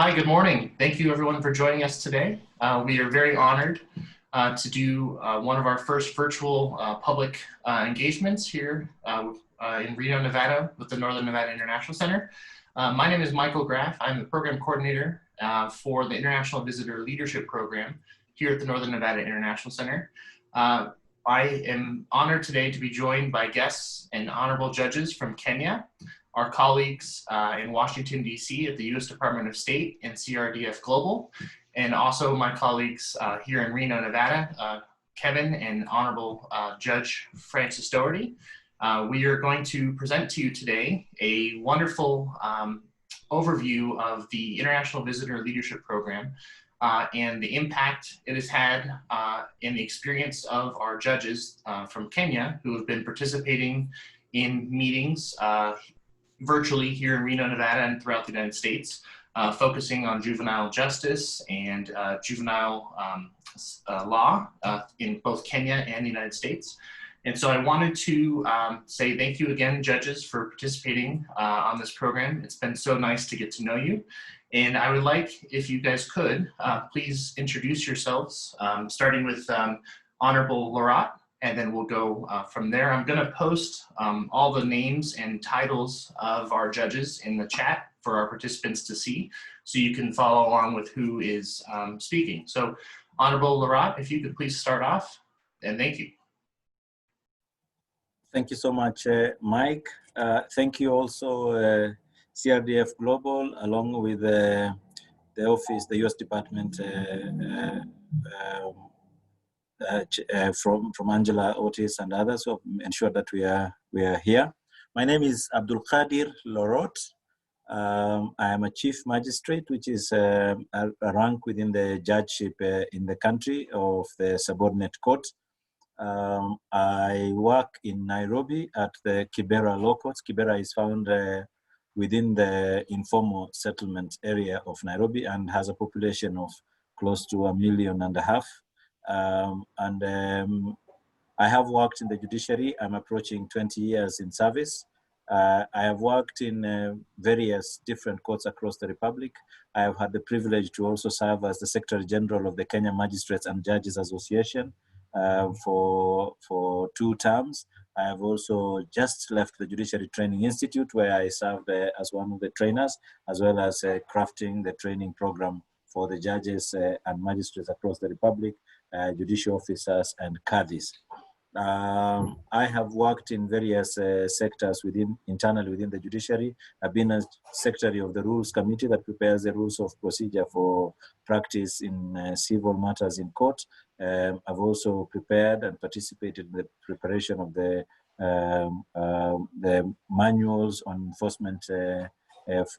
Hi, good morning. Thank you everyone for joining us today. We are very honored to do one of our first virtual public engagements here in Reno, Nevada with the Northern Nevada International Center. My name is Michael Graff. I'm the program coordinator for the International Visitor Leadership Program here at the Northern Nevada International Center. I am honored today to be joined by guests and honorable judges from Kenya, our colleagues in Washington, D.C. at the U.S. Department of State and CRDF Global, and also my colleagues here in Reno, Nevada, Kevin and Honorable Judge Francis Dougherty. We are going to present to you today a wonderful overview of the International Visitor Leadership Program and the impact it has had in the experience of our judges from Kenya who have been participating in meetings virtually here in Reno, Nevada and throughout the United States, focusing on juvenile justice and juvenile law in both Kenya and the United States. And so I wanted to say thank you again, judges, for participating on this program. It's been so nice to get to know you. And I would like, if you guys could, please introduce yourselves, starting with Honorable Laurot, and then we'll go from there. I'm gonna post all the names and titles of our judges in the chat for our participants to see, so you can follow along with who is speaking. So Honorable Laurot, if you could please start off, and thank you. Thank you so much, Mike. Thank you also, CRDF Global, along with the office, the U.S. Department from Angela Otis and others who have ensured that we are here. My name is Abdul Khadir Laurot. I am a chief magistrate, which is a rank within the judgeship in the country of the subordinate court. I work in Nairobi at the Kibera Law Courts. Kibera is found within the informal settlement area of Nairobi and has a population of close to 1.5 million. I have worked in the judiciary. I'm approaching 20 years in service. I have worked in various different courts across the Republic. I have had the privilege to also serve as the Secretary General of the Kenyan Magistrates and Judges Association for 2 terms. I have also just left the Judiciary Training Institute, where I served as one of the trainers, as well as crafting the training program for the judges and magistrates across the Republic, judicial officers and Khadirs. I have worked in various sectors internally within the judiciary. I've been a secretary of the Rules Committee that prepares the rules of procedure for practice in civil matters in court. I've also prepared and participated in the preparation of the manuals on enforcement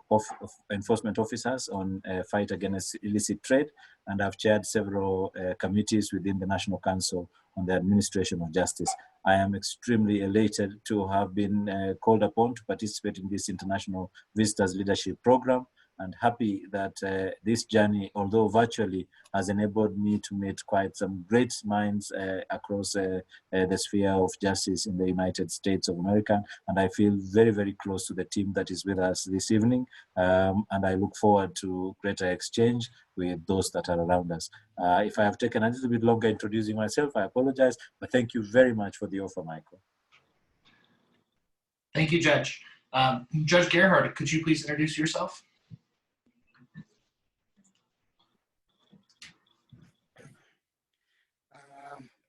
of enforcement officers on fight against illicit trade, and I've chaired several committees within the National Council on the Administration of Justice. I am extremely elated to have been called upon to participate in this International Visitors Leadership Program, and happy that this journey, although virtually, has enabled me to meet quite some great minds across the sphere of justice in the United States of America. And I feel very, very close to the team that is with us this evening. And I look forward to greater exchange with those that are around us. If I have taken a little bit longer introducing myself, I apologize, but thank you very much for the offer, Michael. Thank you, Judge. Judge Gerhard, could you please introduce yourself?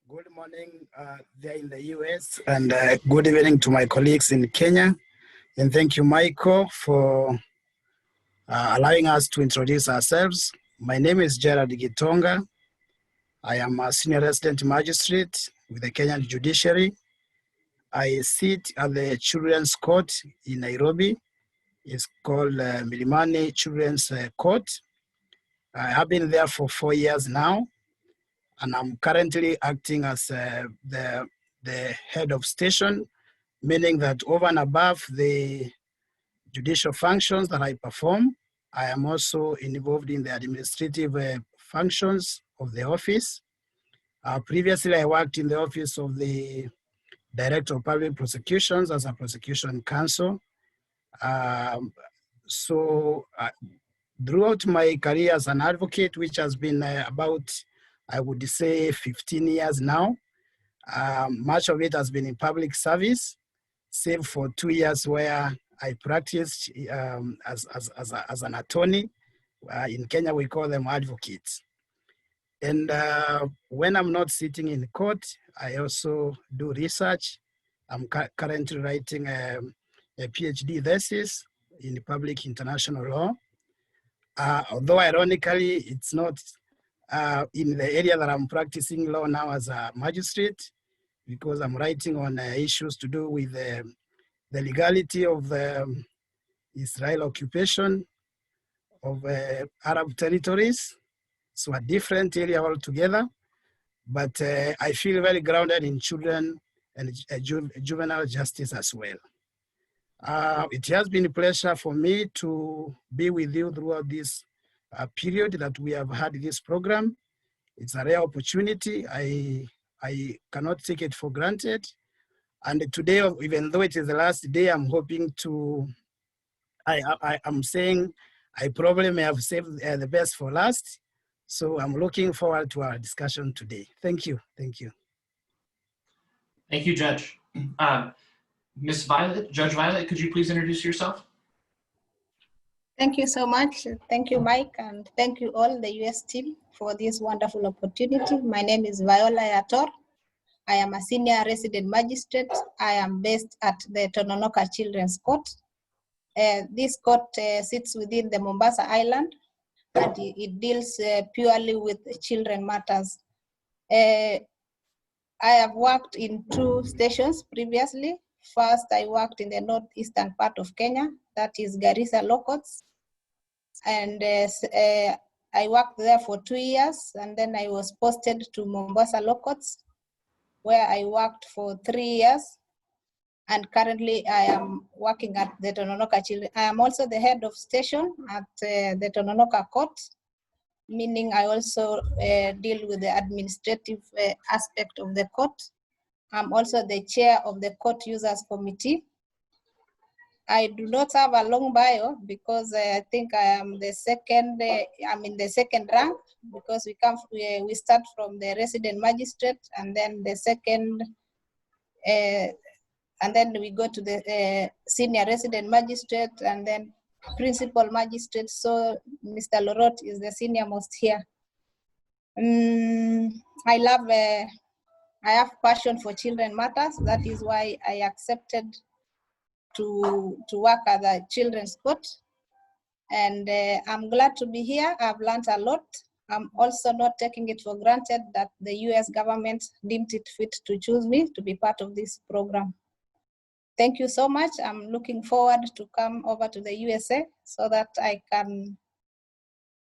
Good morning there in the US, and good evening to my colleagues in Kenya. And thank you, Michael, for allowing us to introduce ourselves. My name is Gerald Gitonga. I am a senior resident magistrate with the Kenyan Judiciary. I sit at the Children's Court in Nairobi. It's called Milimani Children's Court. I have been there for 4 years now, and I'm currently acting as the head of station, meaning that over and above the judicial functions that I perform, I am also involved in the administrative functions of the office. Previously, I worked in the office of the Director of Public Prosecutions as a prosecution counsel. Throughout my career as an advocate, which has been about, I would say, 15 years now, much of it has been in public service, save for 2 years where I practiced as an attorney. In Kenya, we call them advocates. And when I'm not sitting in court, I also do research. I'm currently writing a PhD thesis in public international law. Although ironically, it's not in the area that I'm practicing law now as a magistrate, because I'm writing on issues to do with the legality of the Israel occupation of Arab territories. So a different area altogether, but I feel very grounded in children and juvenile justice as well. It has been a pleasure for me to be with you throughout this period that we have had this program. It's a rare opportunity. I cannot take it for granted. And today, even though it is the last day, I'm hoping to, I'm saying I probably may have saved the best for last. So I'm looking forward to our discussion today. Thank you. Thank you. Thank you, Judge. Ms. Violet, Judge Violet, could you please introduce yourself? Thank you so much. Thank you, Mike, and thank you all the US team for this wonderful opportunity. My name is Viola Yator. I am a senior resident magistrate. I am based at the Tononoka Children's Court. This court sits within the Mombasa Island, and it deals purely with children matters. I have worked in 2 stations previously. First, I worked in the northeastern part of Kenya, that is Garissa Law Courts. And I worked there for 2 years, and then I was posted to Mombasa Law Courts, where I worked for 3 years. And currently I am working at the Tononoka Children. I am also the head of station at the Tononoka Court, meaning I also deal with the administrative aspect of the court. I'm also the chair of the Court Users Committee. I do not have a long bio because I think I am the second, I'm in the second rank, because we start from the resident magistrate, and then the second, and then we go to the senior resident magistrate, and then principal magistrate. So Mr. Laurot is the senior most here. I have passion for children matters. That is why I accepted to work at the children's court. And I'm glad to be here. I've learned a lot. I'm also not taking it for granted that the US government deemed it fit to choose me to be part of this program. Thank you so much. I'm looking forward to come over to the USA so that I can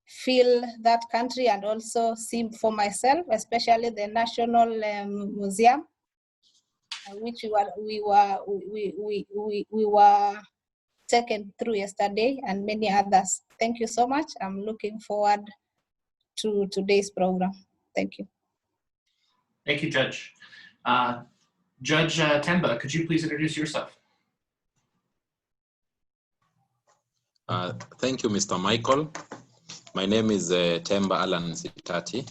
feel that country and also see for myself, especially the National Museum, which we were taken through yesterday, and many others. Thank you so much. I'm looking forward to today's program. Thank you. Thank you, Judge. Judge Temba, could you please introduce yourself? Thank you, Mr. Michael. My name is Temba Alan Sitati.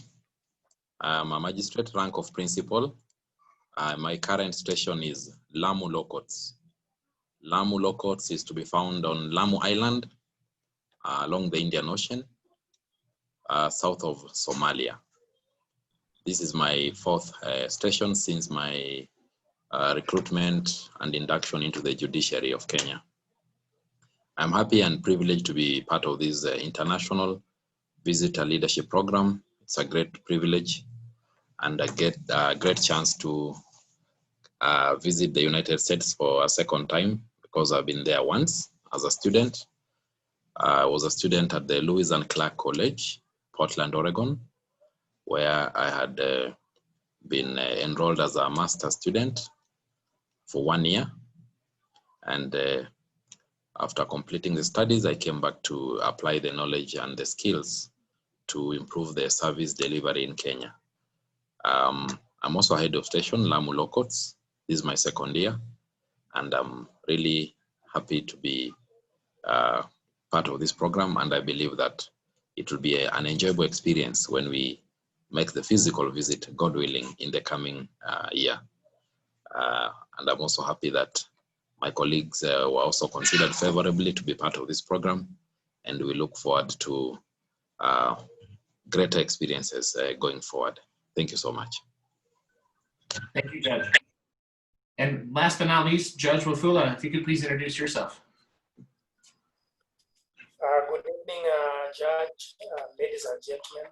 I'm a magistrate, rank of principal. My current station is Lamu Law Courts. Lamu Law Courts is to be found on Lamu Island, along the Indian Ocean, south of Somalia. This is my 4th station since my recruitment and induction into the judiciary of Kenya. I'm happy and privileged to be part of this international visitor leadership program. It's a great privilege and I get a great chance to visit the United States for a second time, because I've been there once as a student. I was a student at the Lewis and Clark College, Portland, Oregon, where I had been enrolled as a master's student for 1 year. And after completing the studies, I came back to apply the knowledge and the skills to improve the service delivery in Kenya. I'm also head of station, Lamu Law Courts. This is my 2nd year, and I'm really happy to be part part of this program, and I believe that it will be an enjoyable experience when we make the physical visit, God willing, in the coming year. And I'm also happy that my colleagues were also considered favorably to be part of this program, and we look forward to greater experiences going forward. Thank you so much. Thank you, Judge. And last but not least, Judge Wafula, if you could please introduce yourself. Good evening, Judge, ladies and gentlemen.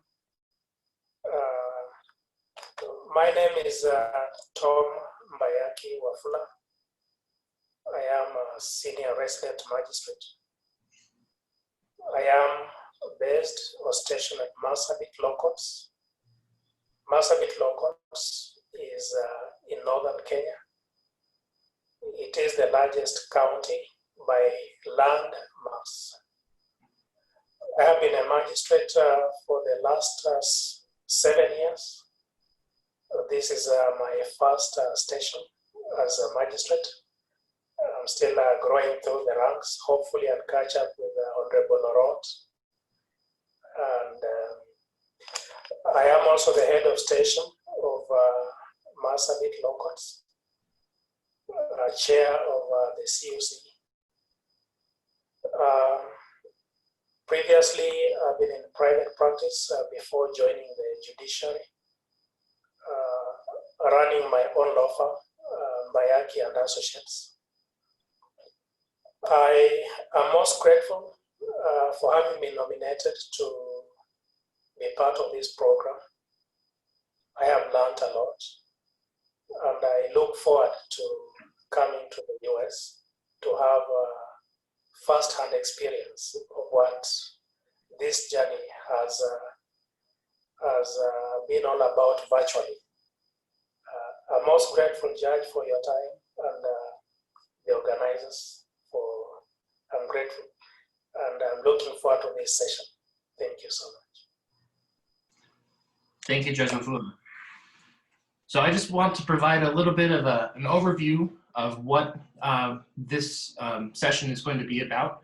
My name is Tom Mbayaki Wafula. I am a senior resident magistrate. I am based or stationed at Marsabit Law Courts. Marsabit Law Courts is in northern Kenya. It is the largest county by land mass. I have been a magistrate for the last 7 years. This is my first station as a magistrate. I'm still growing through the ranks. Hopefully I'll catch up with Honorable Laurot. And I am also the head of station of Marsabit Law Courts, chair of the CUC. Previously, I've been in private practice before joining the judiciary, running my own law firm, Mbayaki and Associates. I am most grateful for having been nominated to be part of this program. I have learned a lot, and I look forward to coming to the US to have first-hand experience of what this journey has been all about virtually. I'm most grateful, Judge, for your time, and the organizers I'm grateful, and I'm looking forward to this session. Thank you so much. Thank you, Judge Wafula. So I just want to provide a little bit of an overview of what this session is going to be about.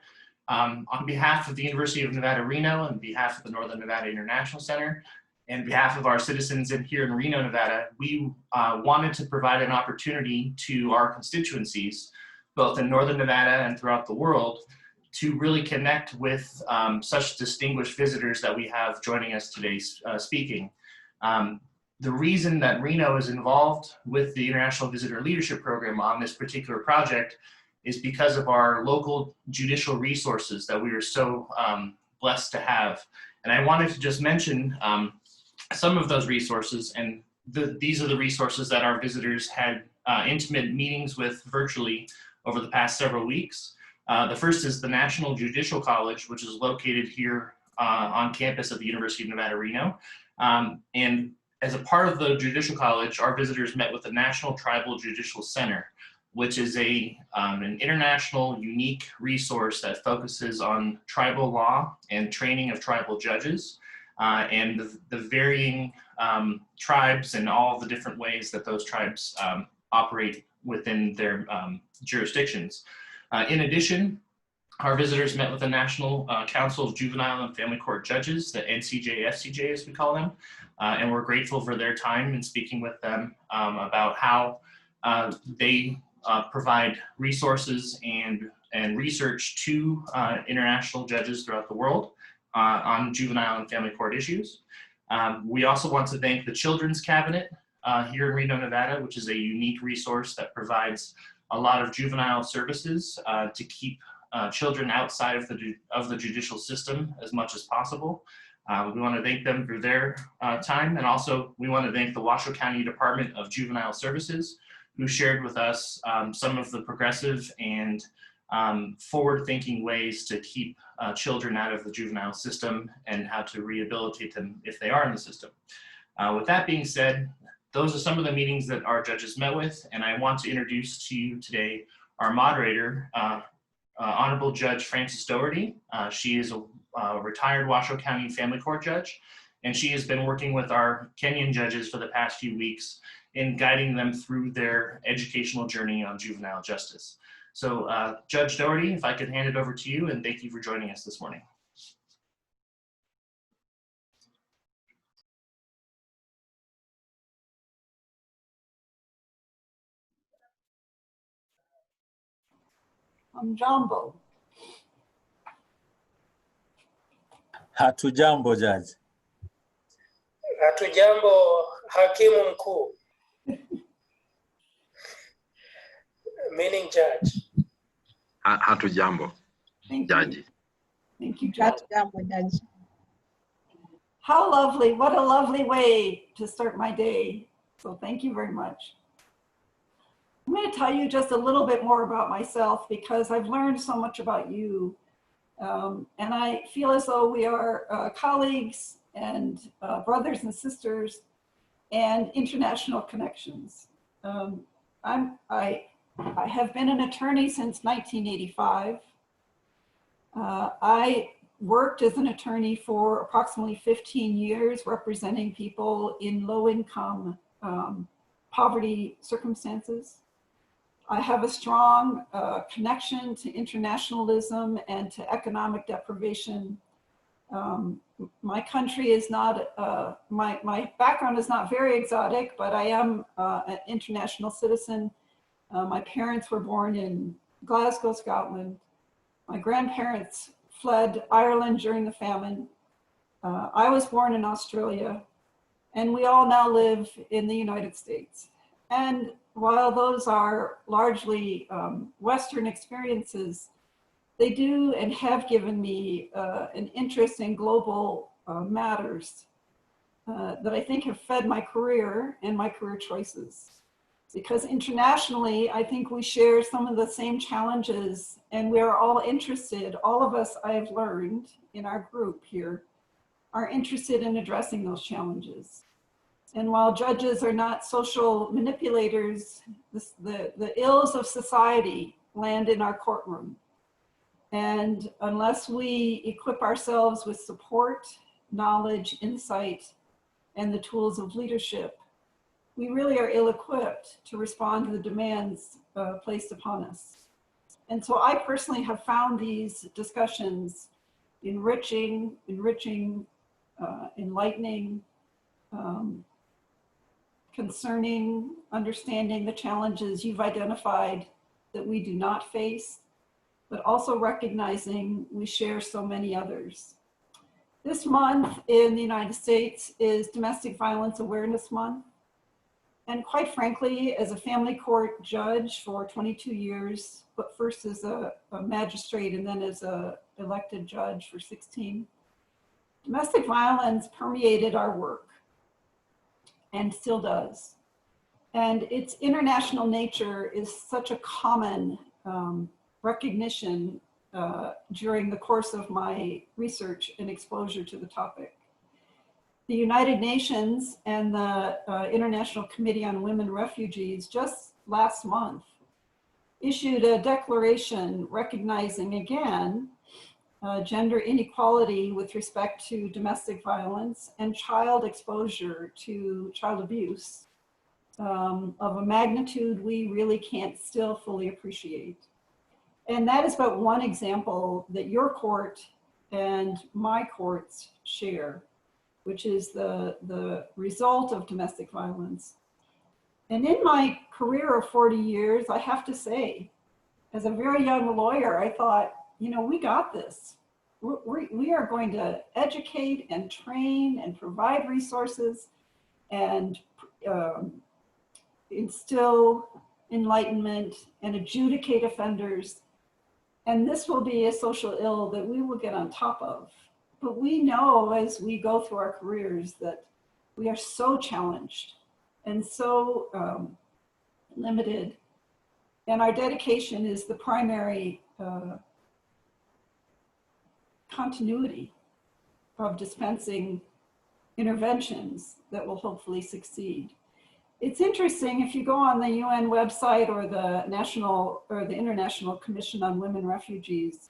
On behalf of the University of Nevada, Reno, and on behalf of the Northern Nevada International Center, and on behalf of our citizens here in Reno, Nevada, we wanted to provide an opportunity to our constituencies, both in Northern Nevada and throughout the world, to really connect with such distinguished visitors that we have joining us today speaking. The reason that Reno is involved with the International Visitor Leadership Program on this particular project is because of our local judicial resources that we are so blessed to have. And I wanted to just mention some of those resources, and these are the resources that our visitors had intimate meetings with virtually over the past several weeks. The first is the National Judicial College, which is located here on campus at the University of Nevada, Reno. And as a part of the Judicial College, our visitors met with the National Tribal Judicial Center, which is an international unique resource that focuses on tribal law and training of tribal judges and the varying tribes and all the different ways that those tribes operate within their jurisdictions. In addition, our visitors met with the National Council of Juvenile and Family Court Judges, the NCJ-FCJ as we call them, and we're grateful for their time in speaking with them about how they provide resources and research to international judges throughout the world on juvenile and family court issues. We also want to thank the Children's Cabinet here in Reno, Nevada, which is a unique resource that provides a lot of juvenile services to keep children outside of the judicial system as much as possible. We want to thank them for their time, and also we want to thank the Washoe County Department of Juvenile Services, who shared with us some of the progressive and forward-thinking ways to keep children out of the juvenile system and how to rehabilitate them if they are in the system. With that being said, those are some of the meetings that our judges met with, and I want to introduce to you today our moderator, Honorable Judge Frances Dougherty. She is a retired Washoe County Family Court judge, and she has been working with our Kenyan judges for the past few weeks in guiding them through their educational journey on juvenile justice. So Judge Dougherty, if I could hand it over to you, and thank you for joining us this morning. Jambo. Hatujambo, Judge. Hatujambo, hakimu mkuu. Meaning judge. Hatujambo, Judge. Thank you, Judge. Judge. How lovely. What a lovely way to start my day. So thank you very much. I'm going to tell you just a little bit more about myself because I've learned so much about you. And I feel as though we are colleagues and brothers and sisters and international connections. I have been an attorney since 1985. I worked as an attorney for approximately 15 years, representing people in low-income poverty circumstances. I have a strong connection to internationalism and to economic deprivation. My country is not, my background is not very exotic, but I am an international citizen. My parents were born in Glasgow, Scotland. My grandparents fled Ireland during the famine. I was born in Australia, and we all now live in the United States. And while those are largely Western experiences, they do and have given me an interest in global matters that I think have fed my career and my career choices. Because internationally, I think we share some of the same challenges, and we are all interested, all of us I have learned in our group here, are interested in addressing those challenges. And while judges are not social manipulators, the ills of society land in our courtroom. And unless we equip ourselves with support, knowledge, insight, and the tools of leadership, we really are ill-equipped to respond to the demands placed upon us. And so I personally have found these discussions enriching, enlightening, concerning, understanding the challenges you've identified that we do not face, but also recognizing we share so many others. This month in the United States is Domestic Violence Awareness Month. And quite frankly, as a family court judge for 22 years, but first as a magistrate and then as an elected judge for 16, domestic violence permeated our work and still does. And its international nature is such a common recognition during the course of my research and exposure to the topic. The United Nations and the International Committee on Women Refugees just last month issued a declaration recognizing again gender inequality with respect to domestic violence and child exposure to child abuse of a magnitude we really can't still fully appreciate. And that is but one example that your court and my courts share, which is the result of domestic violence. And in my career of 40 years, I have to say, as a very young lawyer, I thought, you know, we got this. We are going to educate and train and provide resources and instill enlightenment and adjudicate offenders. And this will be a social ill that we will get on top of. But we know as we go through our careers that we are so challenged and so limited. And our dedication is the primary continuity of dispensing interventions that will hopefully succeed. It's interesting, if you go on the UN website or the National or the International Commission on Women Refugees,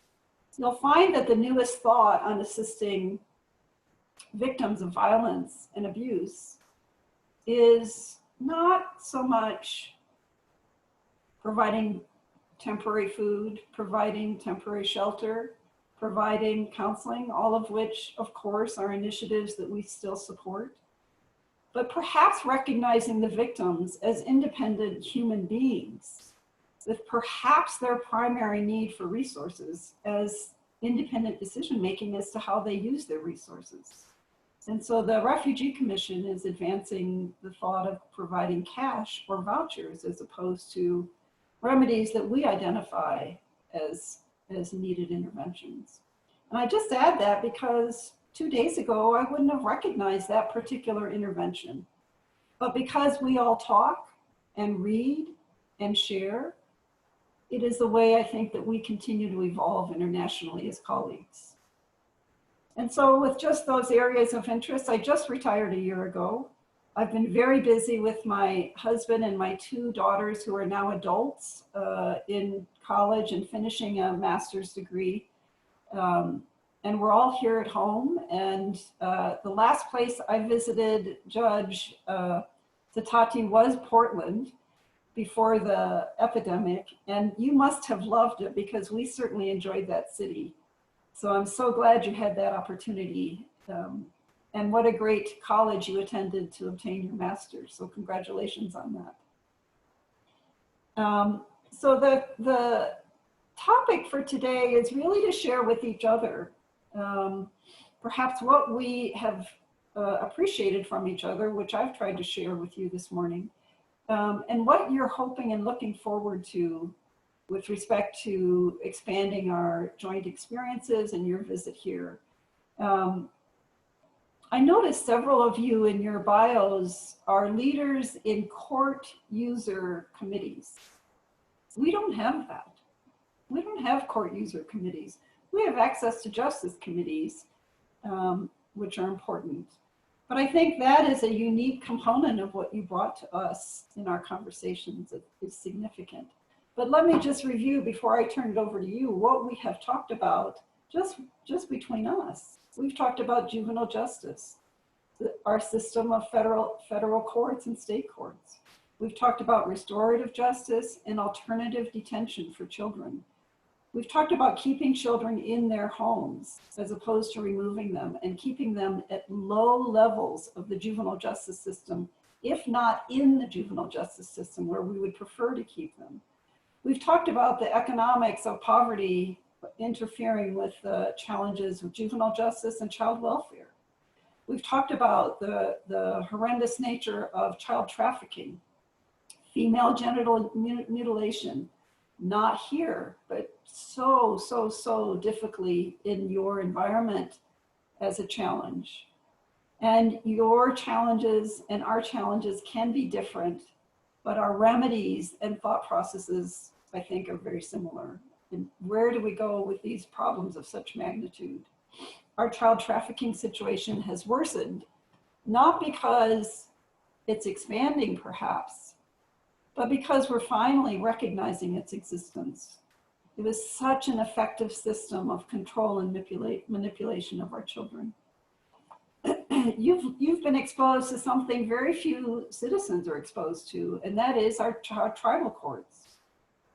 you'll find that the newest thought on assisting victims of violence and abuse is not so much providing temporary food, providing temporary shelter, providing counseling, all of which, of course, are initiatives that we still support. But perhaps recognizing the victims as independent human beings, with perhaps their primary need for resources as independent decision-making as to how they use their resources. And so the Refugee Commission is advancing the thought of providing cash or vouchers as opposed to remedies that we identify as needed interventions. And I just add that because 2 days ago, I wouldn't have recognized that particular intervention. But because we all talk and read and share, it is the way I think that we continue to evolve internationally as colleagues. And so with just those areas of interest, I just retired a year ago. I've been very busy with my husband and my 2 daughters who are now adults in college and finishing a master's degree. And we're all here at home. And the last place I visited Judge Satati was Portland before the epidemic. And you must have loved it because we certainly enjoyed that city. So I'm so glad you had that opportunity. And what a great college you attended to obtain your master's. So congratulations on that. So the topic for today is really to share with each other perhaps what we have appreciated from each other, which I've tried to share with you this morning, and what you're hoping and looking forward to with respect to expanding our joint experiences and your visit here. I noticed several of you in your bios are leaders in court user committees. We don't have that. We don't have court user committees. We have access to justice committees, which are important. But I think that is a unique component of what you brought to us in our conversations. It is significant. But let me just review before I turn it over to you what we have talked about just between us. We've talked about juvenile justice, our system of federal courts and state courts. We've talked about restorative justice and alternative detention for children. We've talked about keeping children in their homes as opposed to removing them and keeping them at low levels of the juvenile justice system, if not in the juvenile justice system where we would prefer to keep them. We've talked about the economics of poverty interfering with the challenges of juvenile justice and child welfare. We've talked about the horrendous nature of child trafficking, female genital mutilation, not here, but so difficultly in your environment as a challenge. And your challenges and our challenges can be different, but our remedies and thought processes, I think, are very similar. And where do we go with these problems of such magnitude? Our child trafficking situation has worsened, not because it's expanding perhaps, but because we're finally recognizing its existence. It was such an effective system of control and manipulation of our children. You've been exposed to something very few citizens are exposed to, and that is our tribal courts.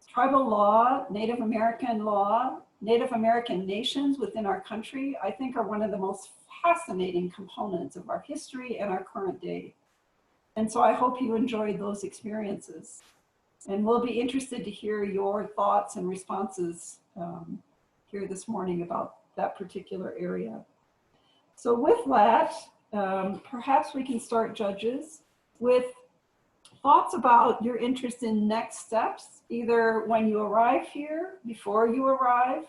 Tribal law, Native American nations within our country, I think are one of the most fascinating components of our history and our current day. And so I hope you enjoyed those experiences. And we'll be interested to hear your thoughts and responses here this morning about that particular area. So with that, perhaps we can start, judges, with thoughts about your interest in next steps, either when you arrive here, before you arrive,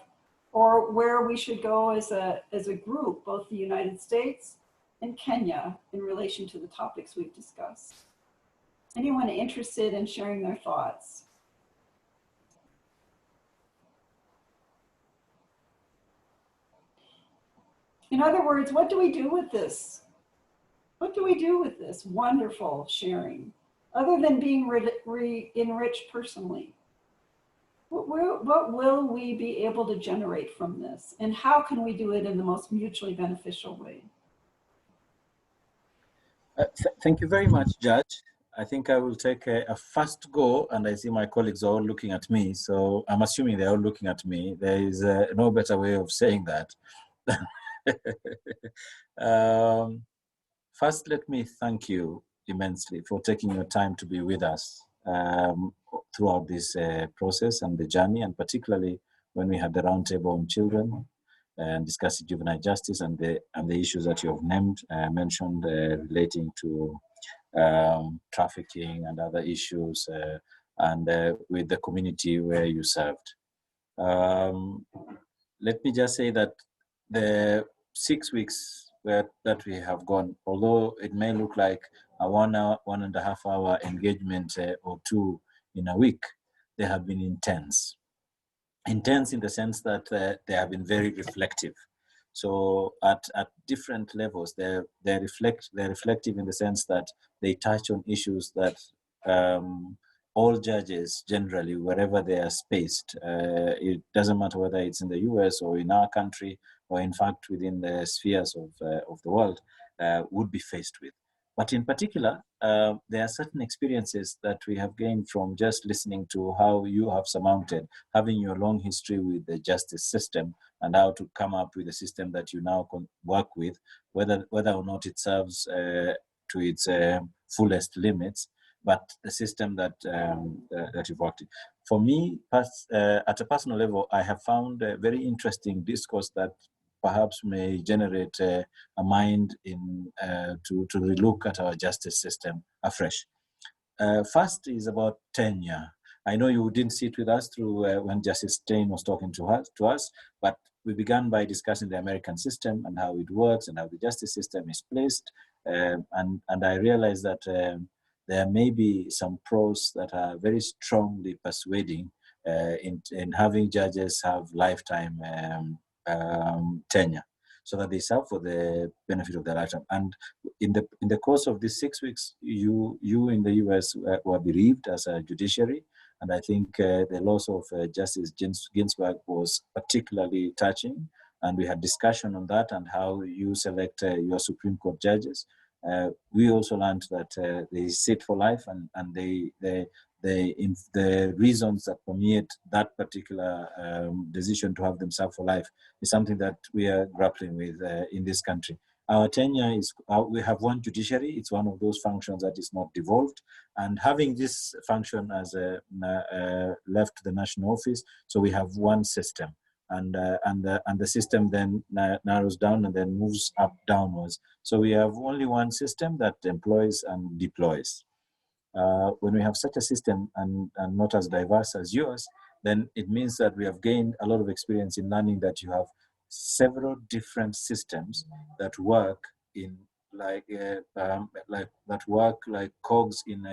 or where we should go as a group, both the United States and Kenya, in relation to the topics we've discussed. Anyone interested in sharing their thoughts? In other words, what do we do with this? What do we do with this wonderful sharing, other than being enriched personally? What will we be able to generate from this? And how can we do it in the most mutually beneficial way? Thank you very much, Judge. I think I will take a first go, and I see my colleagues are all looking at me, so I'm assuming they're all looking at me. There is no better way of saying that. First, let me thank you immensely for taking your time to be with us throughout this process and the journey, and particularly when we had the roundtable on children and discussing juvenile justice and the issues that you have mentioned relating to trafficking and other issues, and with the community where you served. Let me just say that the 6 weeks that we have gone, although it may look like a 1 hour, 1.5 hour engagement or two in a week, they have been intense. Intense in the sense that they have been very reflective. So at different levels, they're reflective in the sense that they touch on issues that all judges generally, wherever they are spaced, it doesn't matter whether it's in the US or in our country, or in fact within the spheres of the world, would be faced with. But in particular, there are certain experiences that we have gained from just listening to how you have surmounted, having your long history with the justice system, and how to come up with a system that you now work with, whether or not it serves to its fullest limits, but the system that you've worked in. For me, at a personal level, I have found a very interesting discourse that perhaps may generate a mind to relook at our justice system afresh. First is about tenure. I know you didn't sit with us through when Justice Stein was talking to us, but we began by discussing the American system and how it works and how the justice system is placed. And I realized that there may be some pros that are very strongly persuading in having judges have lifetime tenure, so that they serve for the benefit of their lifetime. And in the course of these 6 weeks, you in the US were bereaved as a judiciary, and I think the loss of Justice Ginsburg was particularly touching, and we had discussion on that and how you select your Supreme Court judges. We also learned that they sit for life, and the reasons that permeate that particular decision to have them serve for life is something that we are grappling with in this country. Our tenure is, we have one judiciary. It's one of those functions that is not devolved. And having this function as left the national office, so we have one system. And the system then narrows down and then moves up downwards. So we have only one system that employs and deploys. When we have such a system and not as diverse as yours, then it means that we have gained a lot of experience in learning that you have several different systems that work in like cogs in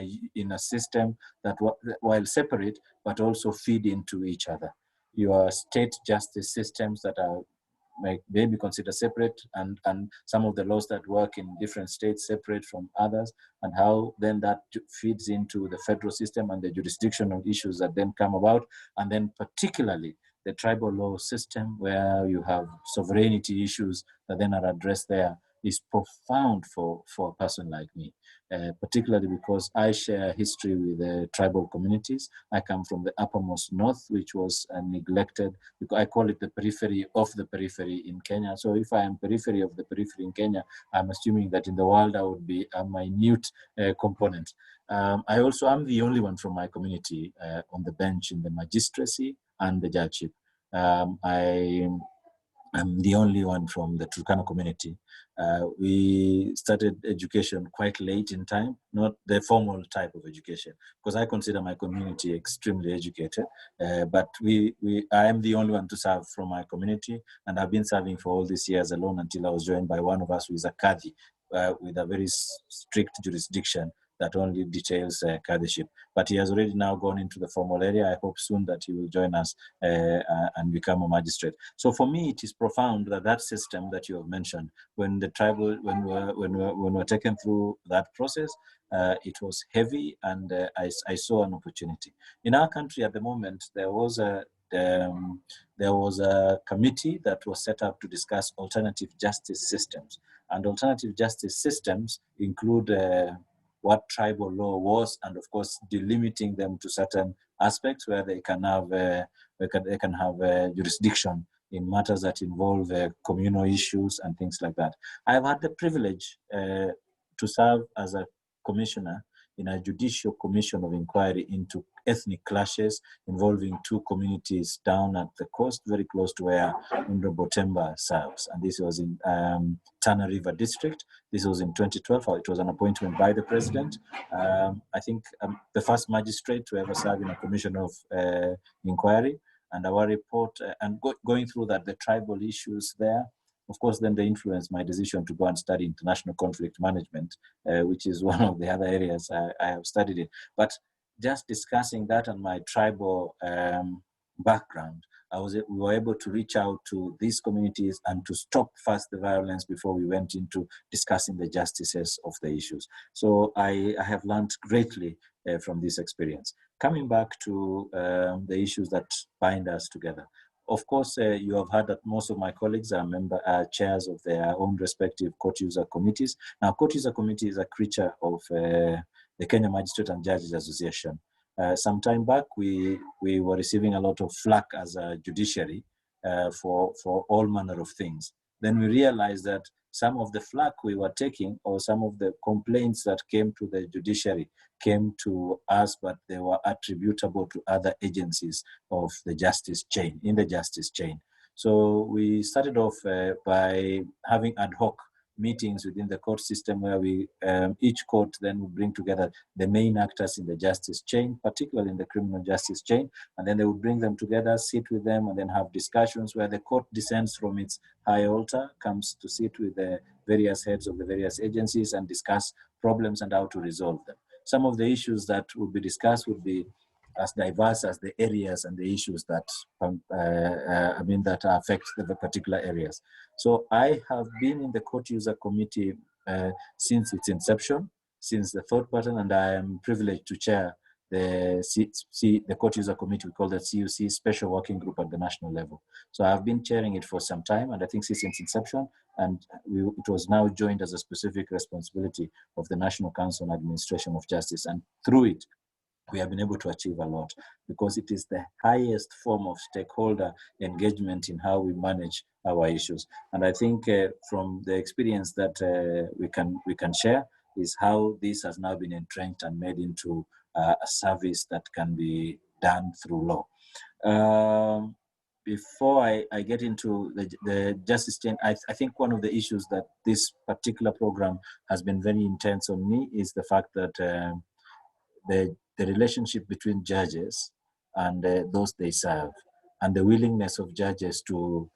a system that while separate but also feed into each other. Your state justice systems that are maybe considered separate, and some of the laws that work in different states separate from others, and how then that feeds into the federal system and the jurisdictional issues that then come about, and then particularly the tribal law system where you have sovereignty issues that then are addressed there is profound for a person like me, particularly because I share history with the tribal communities. I come from the uppermost north, which was neglected. I call it the periphery of the periphery in Kenya. So if I am periphery of the periphery in Kenya, I'm assuming that in the world I would be a minute component. I also am the only one from my community on the bench in the magistracy and the judgeship. I'm the only one from the Turkana community. We started education quite late in time, not the formal type of education, because I consider my community extremely educated. But I am the only one to serve from my community, and I've been serving for all these years alone until I was joined by one of us who is a Khadir with a very strict jurisdiction that only details Khadirship. But he has already now gone into the formal area. I hope soon that he will join us and become a magistrate. So for me, it is profound that system that you have mentioned, when the tribal, when we're taken through that process, it was heavy, and I saw an opportunity. In our country at the moment, there was a committee that was set up to discuss alternative justice systems, and alternative justice systems include what tribal law was, and of course delimiting them to certain aspects where they can have jurisdiction in matters that involve communal issues and things like that. I've had the privilege to serve as a commissioner in a judicial commission of inquiry into ethnic clashes involving two communities down at the coast, very close to where Honorable Temba serves. And this was in Tana River District. This was in 2012. It was an appointment by the president. I think the first magistrate to ever serve in a commission of inquiry. And our report, going through that, the tribal issues there, of course, then they influenced my decision to go and study international conflict management, which is one of the other areas I have studied in. But just discussing that and my tribal background, we were able to reach out to these communities and to stop first the violence before we went into discussing the justices of the issues. So I have learned greatly from this experience. Coming back to the issues that bind us together. Of course, you have heard that most of my colleagues are chairs of their own respective court user committees. Now, court user committee is a creature of the Kenya Magistrate and Judges Association. Some time back, we were receiving a lot of flack as a judiciary for all manner of things. Then we realized that some of the flack we were taking, or some of the complaints that came to the judiciary, came to us, but they were attributable to other agencies of the justice chain, in the justice chain. So we started off by having ad hoc meetings within the court system where we, each court then would bring together the main actors in the justice chain, particularly in the criminal justice chain, and then they would bring them together, sit with them, and then have discussions where the court descends from its high altar, comes to sit with the various heads of the various agencies and discuss problems and how to resolve them. Some of the issues that would be discussed would be as diverse as the areas and the issues that that affect the particular areas. So I have been in the court user committee since its inception, since the thought pattern, and I am privileged to chair the court user committee. We call that CUC, Special Working Group at the national level. So I've been chairing it for some time, and I think since its inception, and it was now joined as a specific responsibility of the National Council on Administration of Justice, and through it, we have been able to achieve a lot because it is the highest form of stakeholder engagement in how we manage our issues. And I think from the experience that we can share is how this has now been entrenched and made into a service that can be done through law. Before I get into the justice chain, I think one of the issues that this particular program has been very intense on me is the fact that the relationship between judges and those they serve, and the willingness of judges to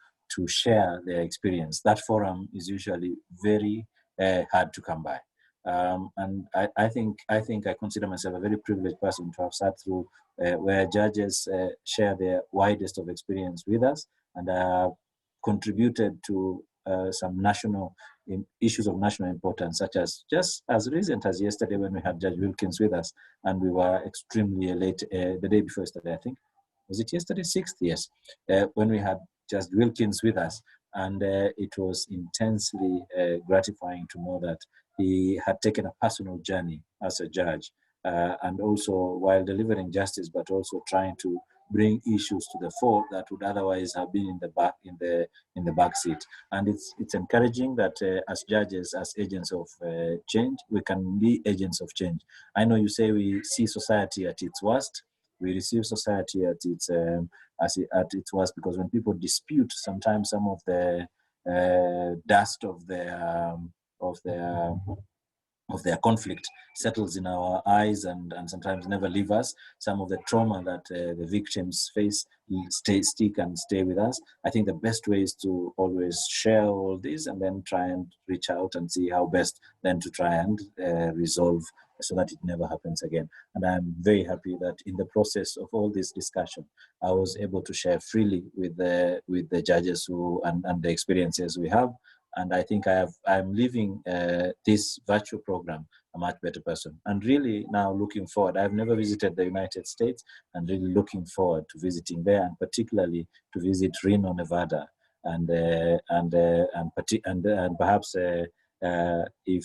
share their experience. That forum is usually very hard to come by. And I think I consider myself a very privileged person to have sat through where judges share their widest of experience with us and contributed to some national issues of national importance, such as just as recent as yesterday when we had Judge Wilkins with us, and we were extremely late the day before yesterday, I think. Was it yesterday? 6th, yes, when we had Judge Wilkins with us. And it was intensely gratifying to know that he had taken a personal journey as a judge, and also while delivering justice, but also trying to bring issues to the fore that would otherwise have been in the back seat. And it's encouraging that as judges, as agents of change, we can be agents of change. I know you say we see society at its worst. We receive society at its worst because when people dispute, sometimes some of the dust of their conflict settles in our eyes and sometimes never leave us. Some of the trauma that the victims face stick and stay with us. I think the best way is to always share all this and then try and reach out and see how best then to try and resolve so that it never happens again. And I'm very happy that in the process of all this discussion, I was able to share freely with the judges and the experiences we have. And I think I'm leaving this virtual program a much better person. And really now looking forward, I've never visited the United States, and really looking forward to visiting there, and particularly to visit Reno, Nevada, and perhaps if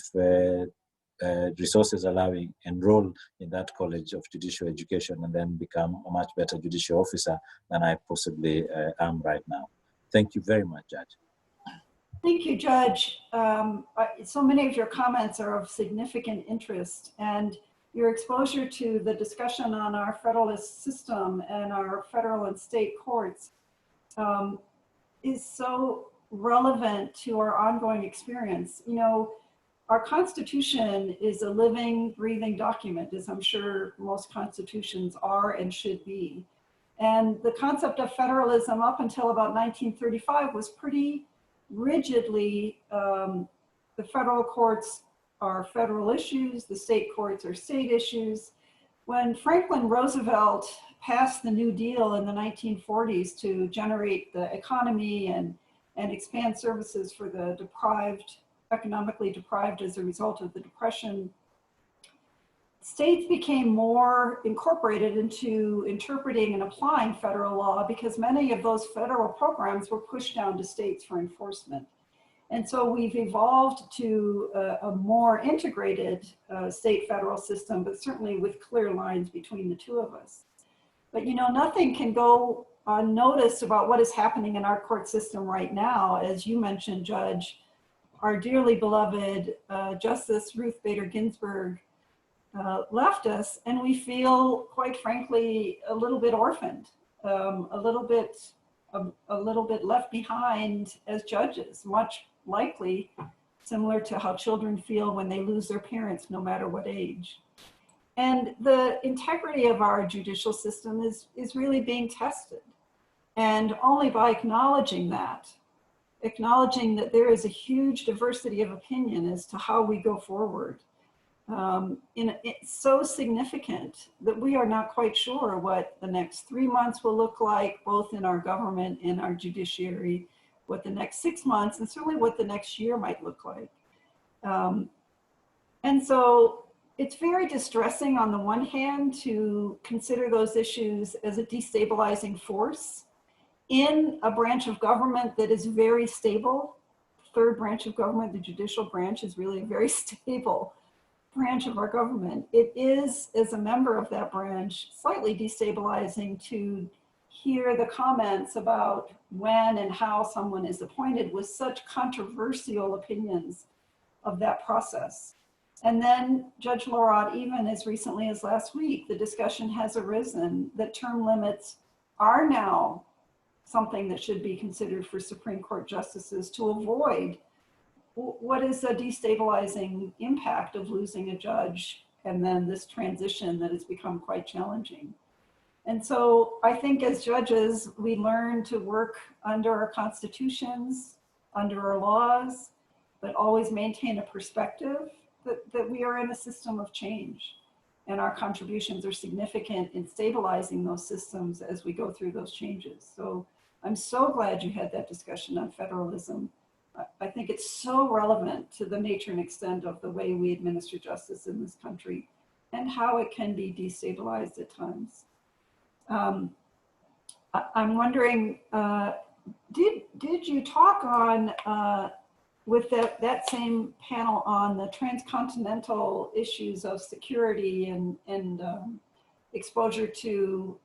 resources allowing, enroll in that College of Judicial Education and then become a much better judicial officer than I possibly am right now. Thank you very much, Judge. Thank you, Judge. So many of your comments are of significant interest, and your exposure to the discussion on our federalist system and our federal and state courts is so relevant to our ongoing experience. You know, our Constitution is a living, breathing document, as I'm sure most constitutions are and should be. And the concept of federalism up until about 1935 was pretty rigidly, the federal courts are federal issues, the state courts are state issues. When Franklin Roosevelt passed the New Deal in the 1940s to generate the economy and expand services for the deprived, economically deprived as a result of the Depression, states became more incorporated into interpreting and applying federal law because many of those federal programs were pushed down to states for enforcement. And so we've evolved to a more integrated state-federal system, but certainly with clear lines between the two of us. But you know, nothing can go unnoticed about what is happening in our court system right now. As you mentioned, Judge, our dearly beloved Justice Ruth Bader Ginsburg left us, and we feel, quite frankly, a little bit orphaned, a little bit left behind as judges, much likely similar to how children feel when they lose their parents, no matter what age. And the integrity of our judicial system is really being tested. And only by acknowledging that there is a huge diversity of opinion as to how we go forward, it's so significant that we are not quite sure what the next 3 months will look like, both in our government and our judiciary, what the next 6 months, and certainly what the next year might look like. And so it's very distressing on the one hand to consider those issues as a destabilizing force in a branch of government that is very stable. Third branch of government, the judicial branch, is really a very stable branch of our government. It is, as a member of that branch, slightly destabilizing to hear the comments about when and how someone is appointed with such controversial opinions of that process. And then, Judge Laurot, even as recently as last week, the discussion has arisen that term limits are now something that should be considered for Supreme Court justices to avoid what is a destabilizing impact of losing a judge, and then this transition that has become quite challenging. And so I think as judges, we learn to work under our constitutions, under our laws, but always maintain a perspective that we are in a system of change, and our contributions are significant in stabilizing those systems as we go through those changes. So I'm so glad you had that discussion on federalism. I think it's so relevant to the nature and extent of the way we administer justice in this country and how it can be destabilized at times. I'm wondering, did you talk on, with that same panel on the transcontinental issues of security and exposure to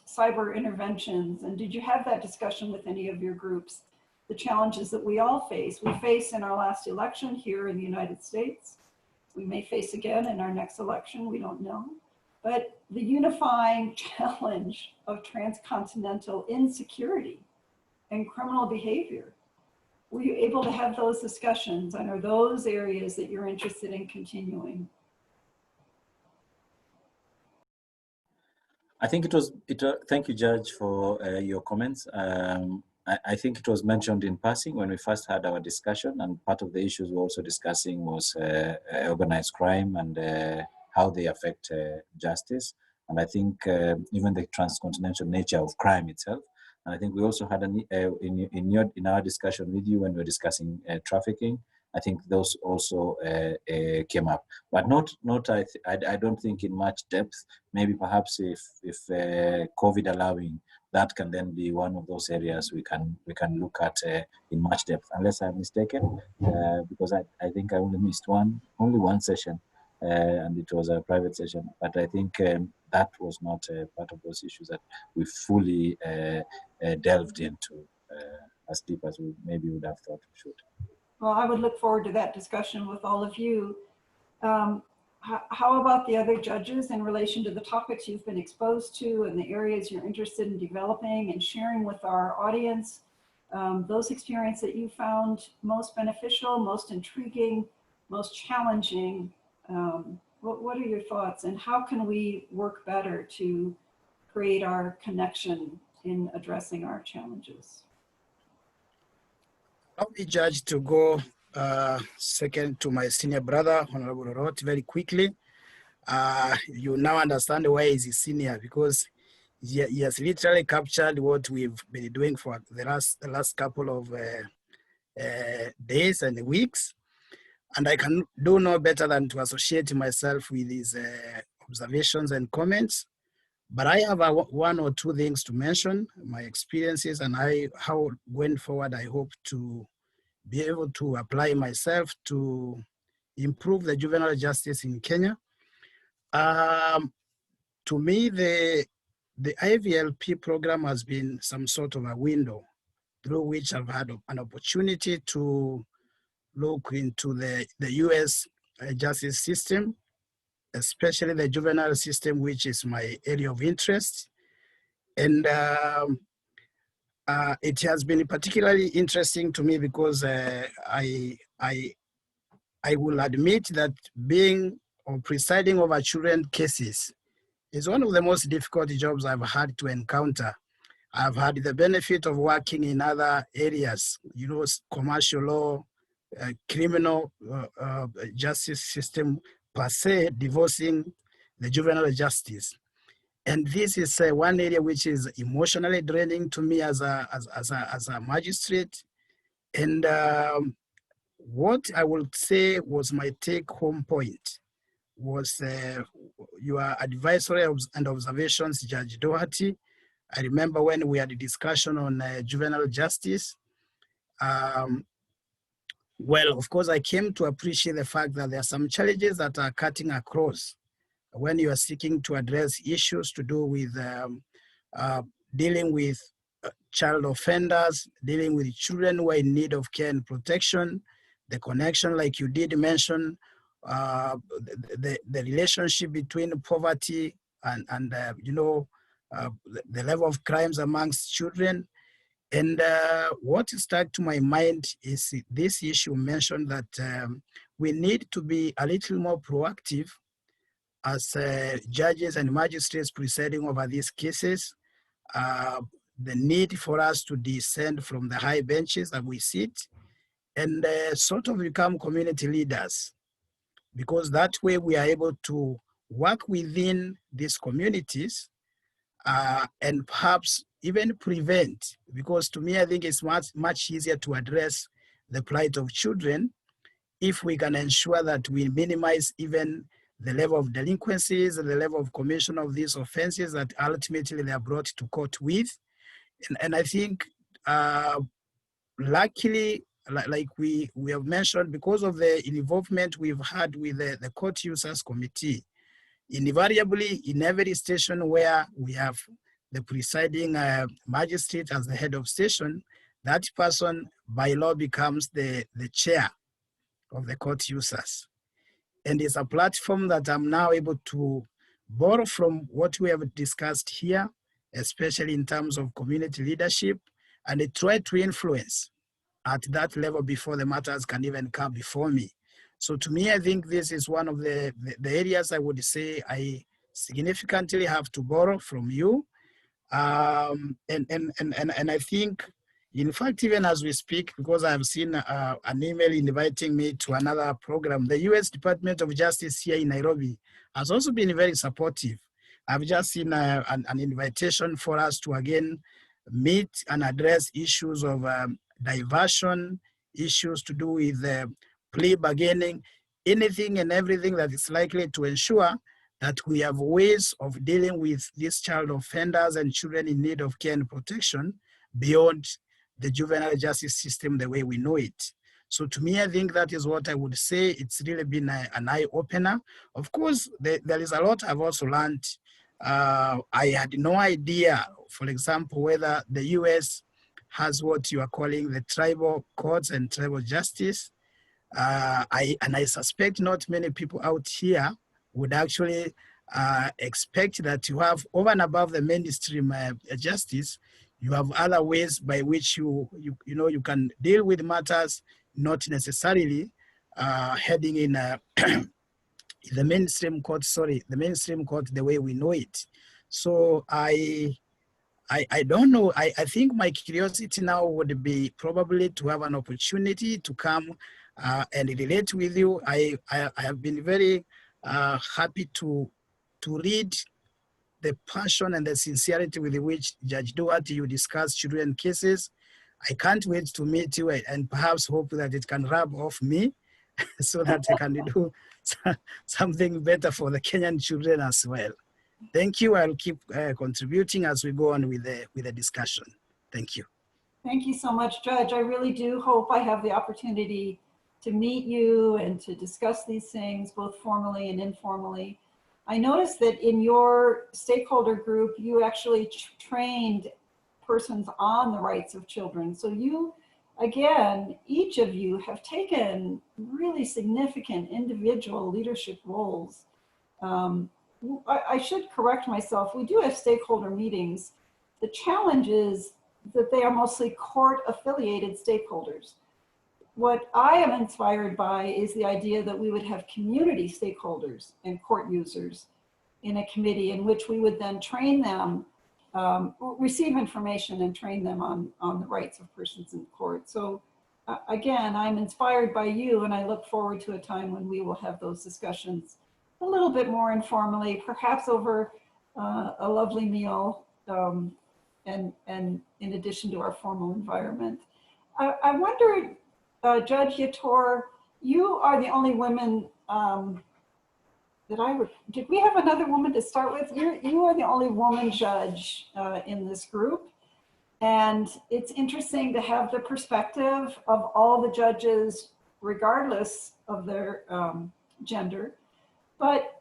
cyber interventions? And did you have that discussion with any of your groups? The challenges that we all face. We face in our last election here in the United States. We may face again in our next election, we don't know. But the unifying challenge of transcontinental insecurity and criminal behavior. Were you able to have those discussions, and are those areas that you're interested in continuing? I think thank you, Judge, for your comments. I think it was mentioned in passing when we first had our discussion, and part of the issues we're also discussing was organized crime and how they affect justice. And I think even the transcontinental nature of crime itself. And I think we also had in our discussion with you when we were discussing trafficking, I think those also came up, but I don't think in much depth. Maybe perhaps if COVID allowing, that can then be one of those areas we can look at in much depth, unless I'm mistaken, because I think I only missed only one session, and it was a private session. But I think that was not part of those issues that we fully delved into as deep as we maybe would have thought we should. Well, I would look forward to that discussion with all of you. How about the other judges in relation to the topics you've been exposed to and the areas you're interested in developing and sharing with our audience? Those experiences that you found most beneficial, most intriguing, most challenging. What are your thoughts, and how can we work better to create our connection in addressing our challenges? Allow me, Judge, to go second to my senior brother, Honorable Laurot, very quickly. You now understand why he's senior, because he has literally captured what we've been doing for the last couple of days and weeks. And I can do no better than to associate myself with his observations and comments. But I have one or two things to mention, my experiences, and how going forward I hope to be able to apply myself to improve the juvenile justice in Kenya. To me, the IVLP program has been some sort of a window through which I've had an opportunity to look into the US justice system, especially the juvenile system, which is my area of interest. And it has been particularly interesting to me because I will admit that being or presiding over children cases is one of the most difficult jobs I've had to encounter. I've had the benefit of working in other areas, commercial law, criminal justice system per se, divorcing the juvenile justice. And this is one area which is emotionally draining to me as a magistrate. And what I would say was my take-home point was your advisory and observations, Judge Dougherty. I remember when we had a discussion on juvenile justice. Well, of course, I came to appreciate the fact that there are some challenges that are cutting across when you are seeking to address issues to do with dealing with child offenders, dealing with children who are in need of care and protection, the connection, like you did mention, the relationship between poverty and the level of crimes amongst children. And what stuck to my mind is this issue mentioned that we need to be a little more proactive as judges and magistrates presiding over these cases. The need for us to descend from the high benches that we sit and sort of become community leaders, because that way we are able to work within these communities and perhaps even prevent, because to me, I think it's much easier to address the plight of children if we can ensure that we minimize even the level of delinquencies, the level of commission of these offenses that ultimately they are brought to court with. And I think, luckily, like we have mentioned, because of the involvement we've had with the court users committee, invariably in every station where we have the presiding magistrate as the head of station, that person by law becomes the chair of the court users. And it's a platform that I'm now able to borrow from what we have discussed here, especially in terms of community leadership, and try to influence at that level before the matters can even come before me. So to me, I think this is one of the areas I would say I significantly have to borrow from you. And I think, in fact, even as we speak, because I've seen an email inviting me to another program, the US Department of Justice here in Nairobi has also been very supportive. I've just seen an invitation for us to again meet and address issues of diversion, issues to do with plea bargaining, anything and everything that is likely to ensure that we have ways of dealing with these child offenders and children in need of care and protection beyond the juvenile justice system the way we know it. So to me, I think that is what I would say. It's really been an eye-opener. Of course, there is a lot I've also learned. I had no idea, for example, whether the US has what you are calling the tribal courts and tribal justice. I suspect not many people out here would actually expect that you have, over and above the mainstream justice, you have other ways by which you can deal with matters, not necessarily heading in the mainstream court. The mainstream court the way we know it. So I don't know. I think my curiosity now would be probably to have an opportunity to come and relate with you. I have been very happy to read the passion and the sincerity with which Judge Dougherty, you discuss children cases. I can't wait to meet you and perhaps hope that it can rub off me so that I can do something better for the Kenyan children as well. Thank you. I'll keep contributing as we go on with the discussion. Thank you. Thank you so much, Judge. I really do hope I have the opportunity to meet you and to discuss these things both formally and informally. I noticed that in your stakeholder group, you actually trained persons on the rights of children. So you, again, each of you have taken really significant individual leadership roles. I should correct myself. We do have stakeholder meetings. The challenge is that they are mostly court affiliated stakeholders. What I am inspired by is the idea that we would have community stakeholders and court users in a committee in which we would then train them, receive information and train them on the rights of persons in court. So again, I'm inspired by you, and I look forward to a time when we will have those discussions a little bit more informally, perhaps over a lovely meal, and in addition to our formal environment. I wondered, Judge Yator, you are the only woman did we have another woman to start with? You are the only woman judge in this group. And it's interesting to have the perspective of all the judges, regardless of their gender. But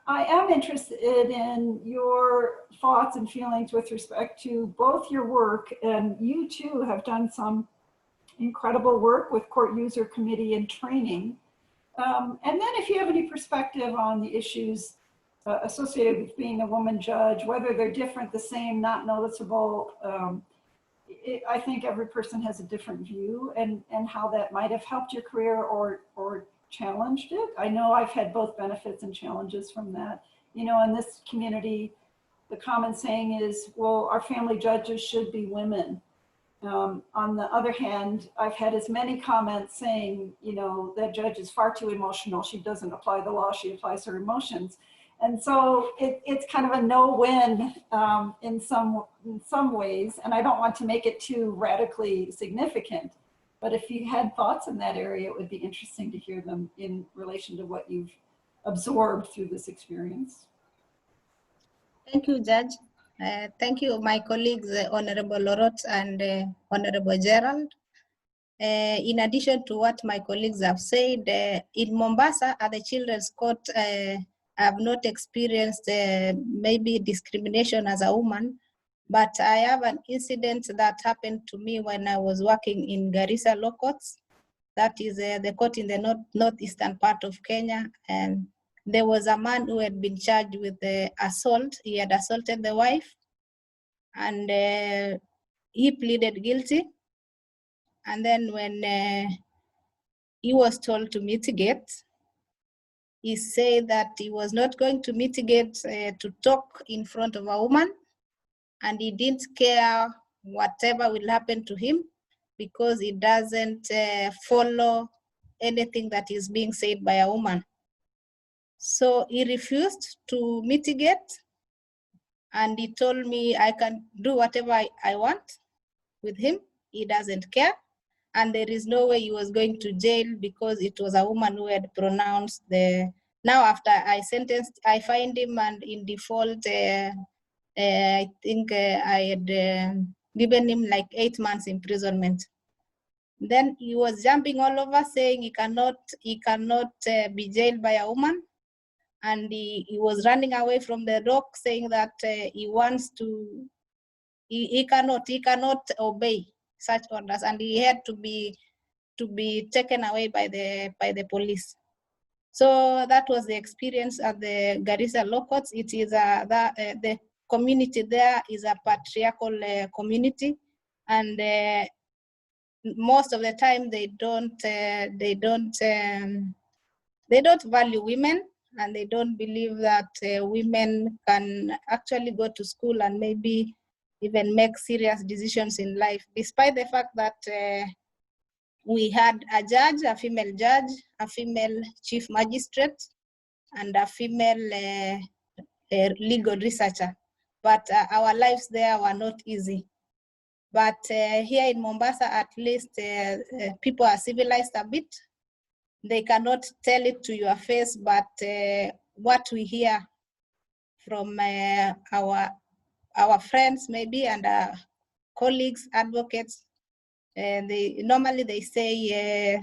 I am interested in your thoughts and feelings with respect to both your work, and you too have done some incredible work with Court User Committee and training. And then if you have any perspective on the issues associated with being a woman judge, whether they're different, the same, not noticeable, I think every person has a different view, and how that might have helped your career or challenged it. I know I've had both benefits and challenges from that. You know, in this community, the common saying is, well, our family judges should be women. On the other hand, I've had as many comments saying, you know, that judge is far too emotional. She doesn't apply the law, she applies her emotions. And so it's kind of a no-win in some ways. And I don't want to make it too radically significant. But if you had thoughts in that area, it would be interesting to hear them in relation to what you've absorbed through this experience. Thank you, Judge. Thank you, my colleagues, Honorable Laurot and Honorable Gerald. In addition to what my colleagues have said, in Mombasa at the Children's Court, I have not experienced maybe discrimination as a woman, but I have an incident that happened to me when I was working in Garissa Law Courts. That is the court in the northeastern part of Kenya. And there was a man who had been charged with assault. He had assaulted the wife, and he pleaded guilty. And then when he was told to mitigate, he said that he was not going to mitigate to talk in front of a woman, and he didn't care whatever will happen to him because he doesn't follow anything that is being said by a woman. So he refused to mitigate, and he told me I can do whatever I want with him. He doesn't care. And there is no way he was going to jail because it was a woman who had pronounced the Now after I sentenced, I fined him, and in default, I think I had given him like 8 months imprisonment. Then he was jumping all over, saying he cannot be jailed by a woman, and he was running away from the dock, saying that he wants to, he cannot obey such orders, and he had to be taken away by the police. So that was the experience at the Garissa law courts. It is the community there is a patriarchal community, and most of the time they don't value women, and they don't believe that women can actually go to school and maybe even make serious decisions in life, despite the fact that we had a judge, a female judge, a female chief magistrate, and a female legal researcher. But our lives there were not easy. But here in Mombasa, at least people are civilized a bit. They cannot tell it to your face, but what we hear from our friends maybe and our colleagues, advocates, they normally say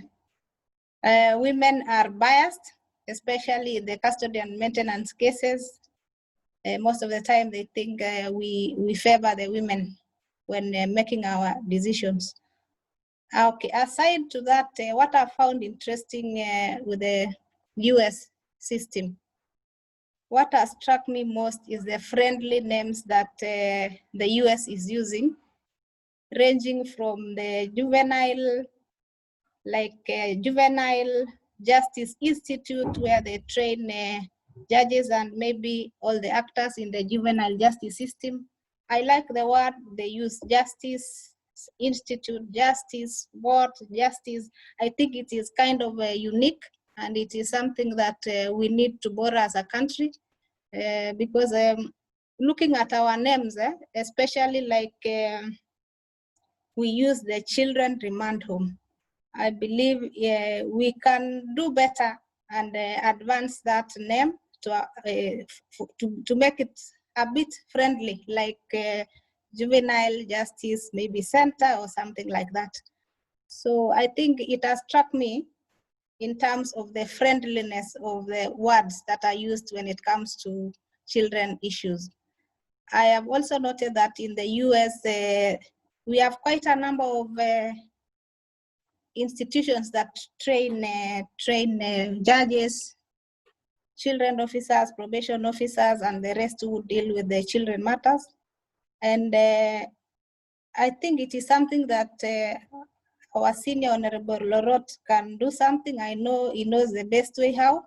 women are biased, especially in the custody and maintenance cases. Most of the time they think we favor the women when making our decisions. Okay, aside to that, what I found interesting with the US system, what has struck me most is the friendly names that the US is using, ranging from the juvenile, like Juvenile Justice Institute, where they train judges and maybe all the actors in the juvenile justice system. I like the word they use, Justice Institute, Justice, what, Justice. I think it is kind of unique, and it is something that we need to borrow as a country, because looking at our names, especially like we use the children remand home. I believe we can do better and advance that name to make it a bit friendly, like Juvenile Justice maybe Center or something like that. So I think it has struck me in terms of the friendliness of the words that are used when it comes to children issues. I have also noted that in the US, we have quite a number of institutions that train judges, children officers, probation officers, and the rest who deal with the children matters. And I think it is something that our senior Honorable Laurot can do something. I know he knows the best way how,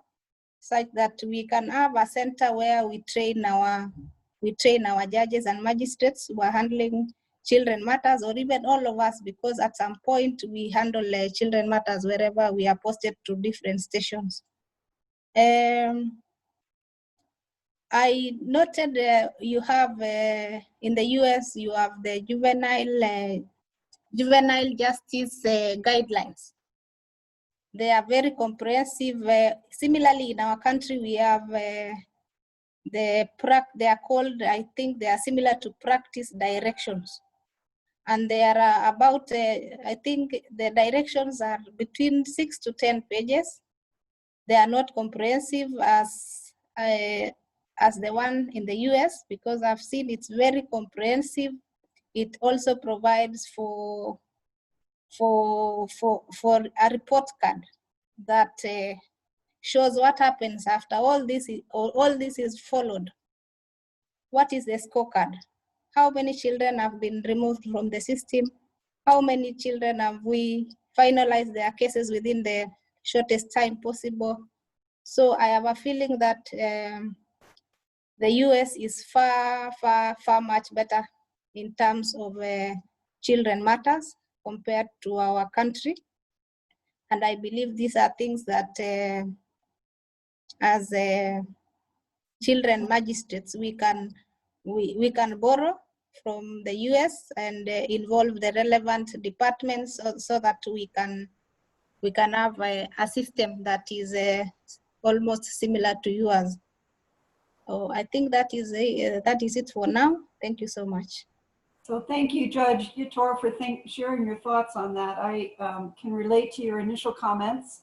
such that we can have a center where we train our judges and magistrates who are handling children matters, or even all of us, because at some point we handle children matters wherever we are posted to different stations. I noted you have in the US, you have the juvenile justice guidelines. They are very comprehensive. Similarly, in our country, we have they are called, I think they are similar to practice directions. And they are about, I think the directions are between 6 to 10 pages. They are not comprehensive as the one in the US, because I've seen it's very comprehensive. It also provides for a report card that shows what happens after all this is followed. What is the scorecard? How many children have been removed from the system? How many children have we finalized their cases within the shortest time possible? So I have a feeling that the US is far much better in terms of children matters compared to our country. And I believe these are things that as children magistrates, we can borrow from the US and involve the relevant departments so that we can have a system that is almost similar to yours. Oh, I think that is it for now. Thank you so much. So thank you, Judge Yator, for sharing your thoughts on that. I can relate to your initial comments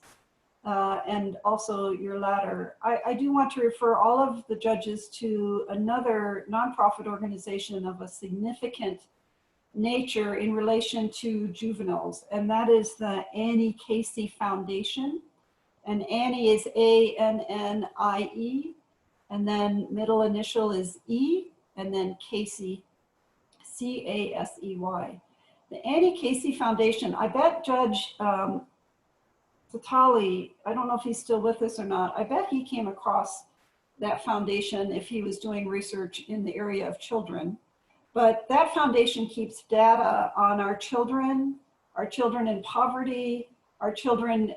and also your latter. I do want to refer all of the judges to another nonprofit organization of a significant nature in relation to juveniles, and that is the Annie Casey Foundation. And Annie is A-N-N-I-E, and then middle initial is E, and then Casey, C-A-S-E-Y. The Annie Casey Foundation, I bet Judge Tatali, I don't know if he's still with us or not, I bet he came across that foundation if he was doing research in the area of children. But that foundation keeps data on our children in poverty, our children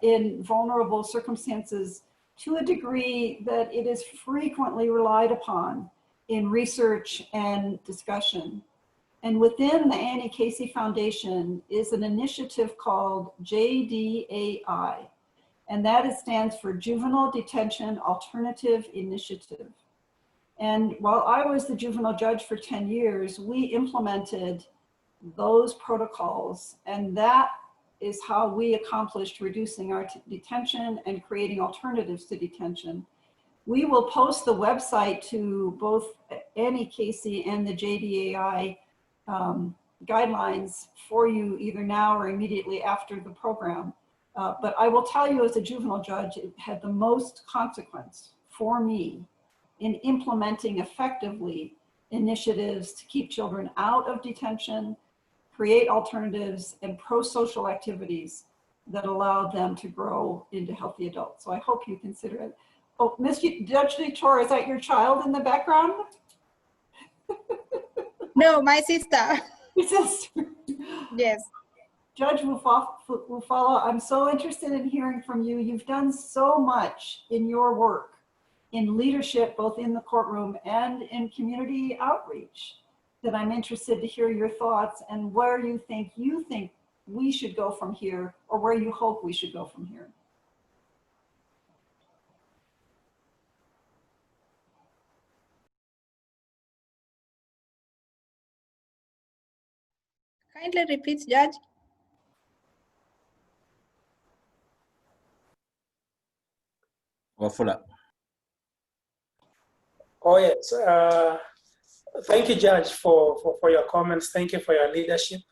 in vulnerable circumstances to a degree that it is frequently relied upon in research and discussion. And within the Annie Casey Foundation is an initiative called JDAI, and that stands for Juvenile Detention Alternative Initiative. And while I was the juvenile judge for 10 years, we implemented those protocols, and that is how we accomplished reducing our detention and creating alternatives to detention. We will post the website to both Annie Casey and the JDAI guidelines for you either now or immediately after the program. But I will tell you, as a juvenile judge, it had the most consequence for me in implementing effectively initiatives to keep children out of detention, create alternatives, and pro-social activities that allow them to grow into healthy adults. So I hope you consider it. Oh, Ms. Judge Yator, is that your child in the background? No, my sister. Your sister. Yes. Judge Wufala, I'm so interested in hearing from you. You've done so much in your work, in leadership, both in the courtroom and in community outreach, that I'm interested to hear your thoughts and where you think we should go from here, or where you hope we should go from here. Kindly repeat, Judge. Wafula. Oh, yes. Thank you, Judge, for your comments. Thank you for your leadership.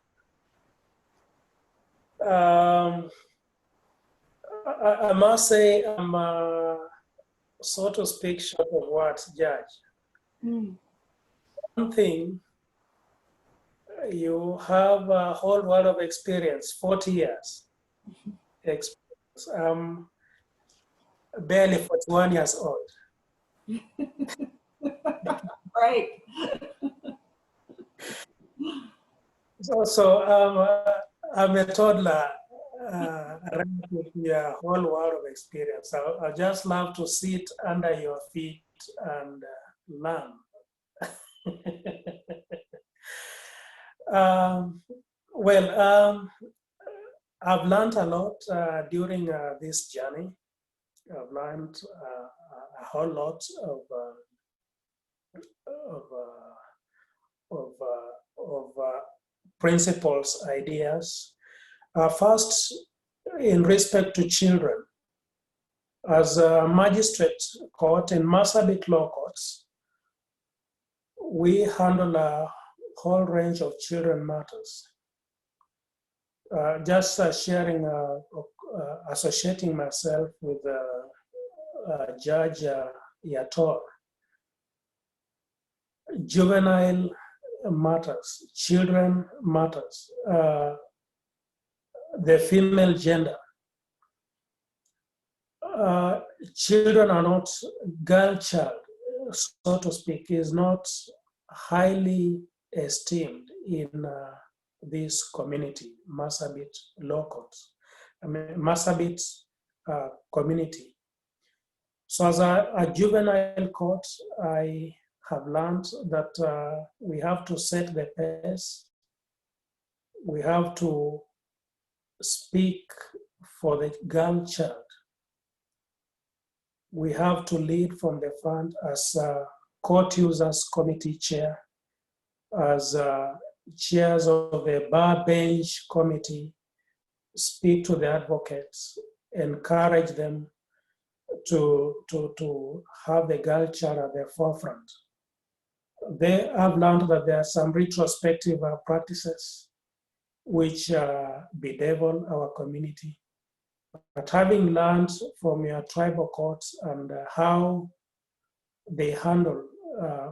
I must say, I'm, so to speak, short of words, Judge. One thing, you have a whole world of experience, 40 years experience. I'm barely 41 years old. Right. So I'm a toddler with your whole world of experience. I just love to sit under your feet and learn. I've learned a lot during this journey. I've learned a whole lot of principles, ideas. First, in respect to children, as a magistrate court in Marsabit law courts, we handle a whole range of children matters. Just sharing, associating myself with Judge Yator, juvenile matters, children matters, the female gender. Children are not, girl child, so to speak, is not highly esteemed in this community, Marsabit law courts, Marsabit community. So as a juvenile court, I have learned that we have to set the pace. We have to speak for the girl child. we have to lead from the front as court users committee chair, as chairs of the bar bench committee, speak to the advocates, encourage them to have the culture at the forefront. They have learned that there are some retrospective practices which bedevil our community. But having learned from your tribal courts and how they handle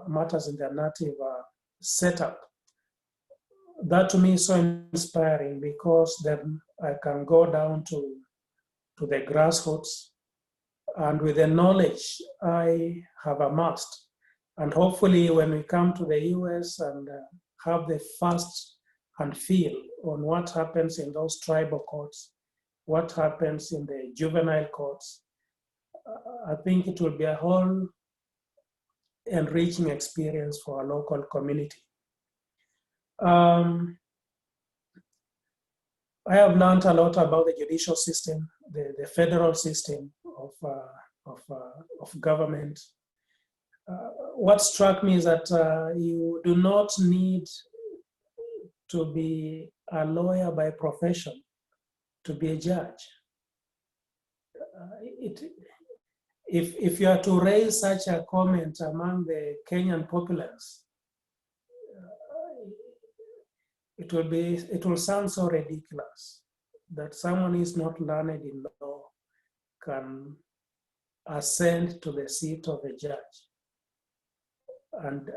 matters in their native setup, that to me is so inspiring, because then I can go down to the grassroots, and with the knowledge I have amassed, and hopefully when we come to the US and have the first hand feel on what happens in those tribal courts, what happens in the juvenile courts, I think it will be a whole enriching experience for our local community. I have learned a lot about the judicial system, the federal system of government. What struck me is that you do not need to be a lawyer by profession to be a judge. If you are to raise such a comment among the Kenyan populace, it will sound so ridiculous that someone who is not learned in law can ascend to the seat of a judge and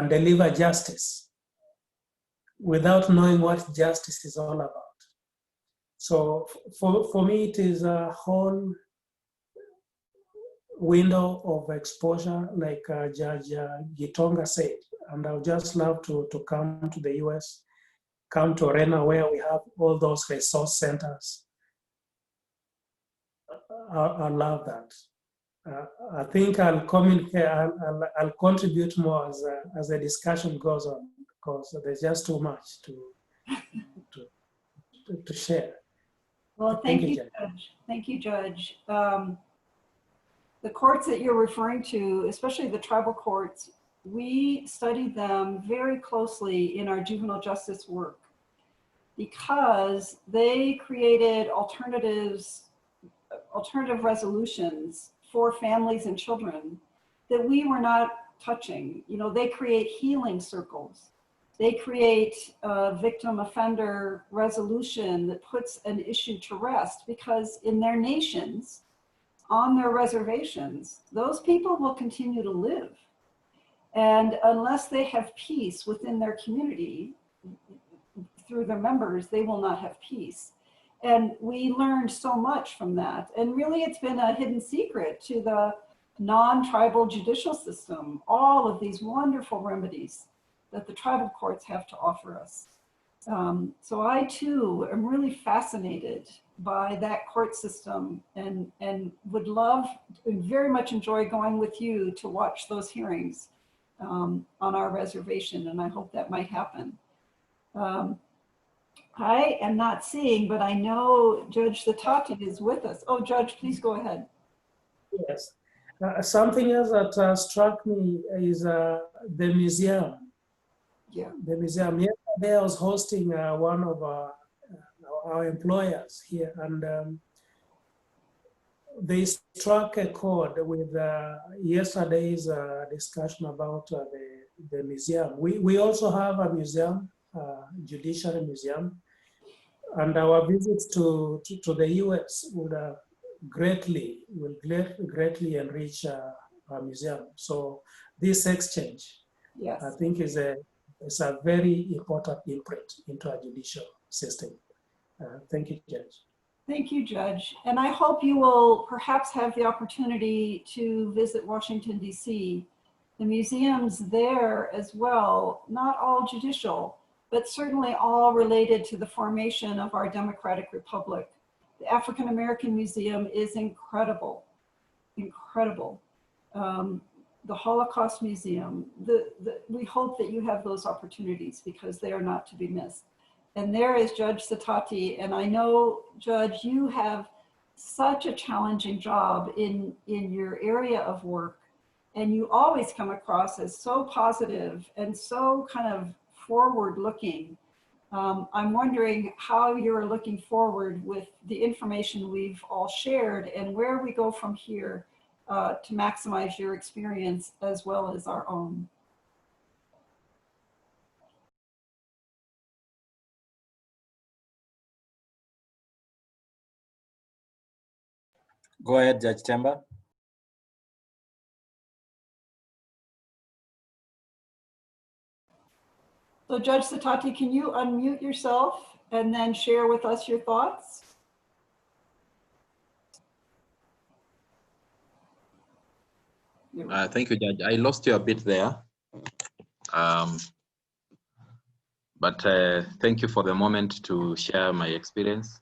deliver justice without knowing what justice is all about. So for me, it is a whole window of exposure, like Judge Gitonga said. And I would just love to come to the US, come to Arena where we have all those resource centers. I love that. I think I'll communicate, I'll contribute more as the discussion goes on, because there's just too much to share. Well, thank you, Judge. Thank you, Judge. The courts that you're referring to, especially the tribal courts, we studied them very closely in our juvenile justice work, because they created alternative resolutions for families and children that we were not touching. You know, they create healing circles. They create a victim offender resolution that puts an issue to rest, because in their nations, on their reservations, those people will continue to live. And unless they have peace within their community, through their members, they will not have peace. And we learned so much from that. And really, it's been a hidden secret to the non-tribal judicial system, all of these wonderful remedies that the tribal courts have to offer us. So I too am really fascinated by that court system, and would love and very much enjoy going with you to watch those hearings on our reservation, and I hope that might happen. I am not seeing, but I know Judge Zittati is with us. Oh, Judge, please go ahead. Yes. Something else that struck me is the museum. Yeah. The museum. Yesterday I was hosting one of our employers here, and they struck a chord with yesterday's discussion about the museum. We also have a museum, Judicial Museum, and our visits to the US would greatly enrich our museum. So this exchange, yes, I think is a very important input into our judicial system. Thank you, Judge. Thank you, Judge. And I hope you will perhaps have the opportunity to visit Washington, D.C. The museums there as well, not all judicial, but certainly all related to the formation of our democratic republic. The African American Museum is incredible, incredible. The Holocaust Museum, we hope that you have those opportunities, because they are not to be missed. And there is Judge Zittati, and I know, Judge, you have such a challenging job in your area of work, and you always come across as so positive and so kind of forward looking. I'm wondering how you're looking forward with the information we've all shared and where we go from here to maximize your experience as well as our own. Go ahead, Judge Temba. So Judge Sitati, can you unmute yourself and then share with us your thoughts? Thank you, Judge. I lost you a bit there. But thank you for the moment to share my experience.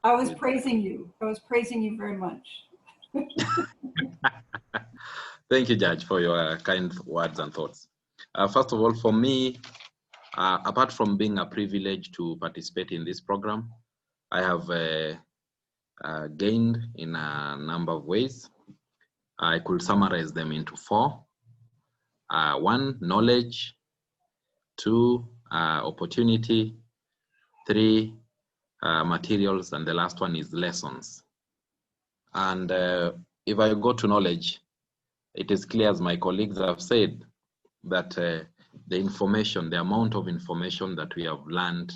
I was praising you. I was praising you very much. Thank you, Judge, for your kind words and thoughts. First of all, for me, apart from being a privilege to participate in this program, I have gained in a number of ways. I could summarize them into 4. 1, knowledge. 2, opportunity. 3, materials, and the last one is lessons. And if I go to knowledge, it is clear, as my colleagues have said, that the information, the amount of information that we have learned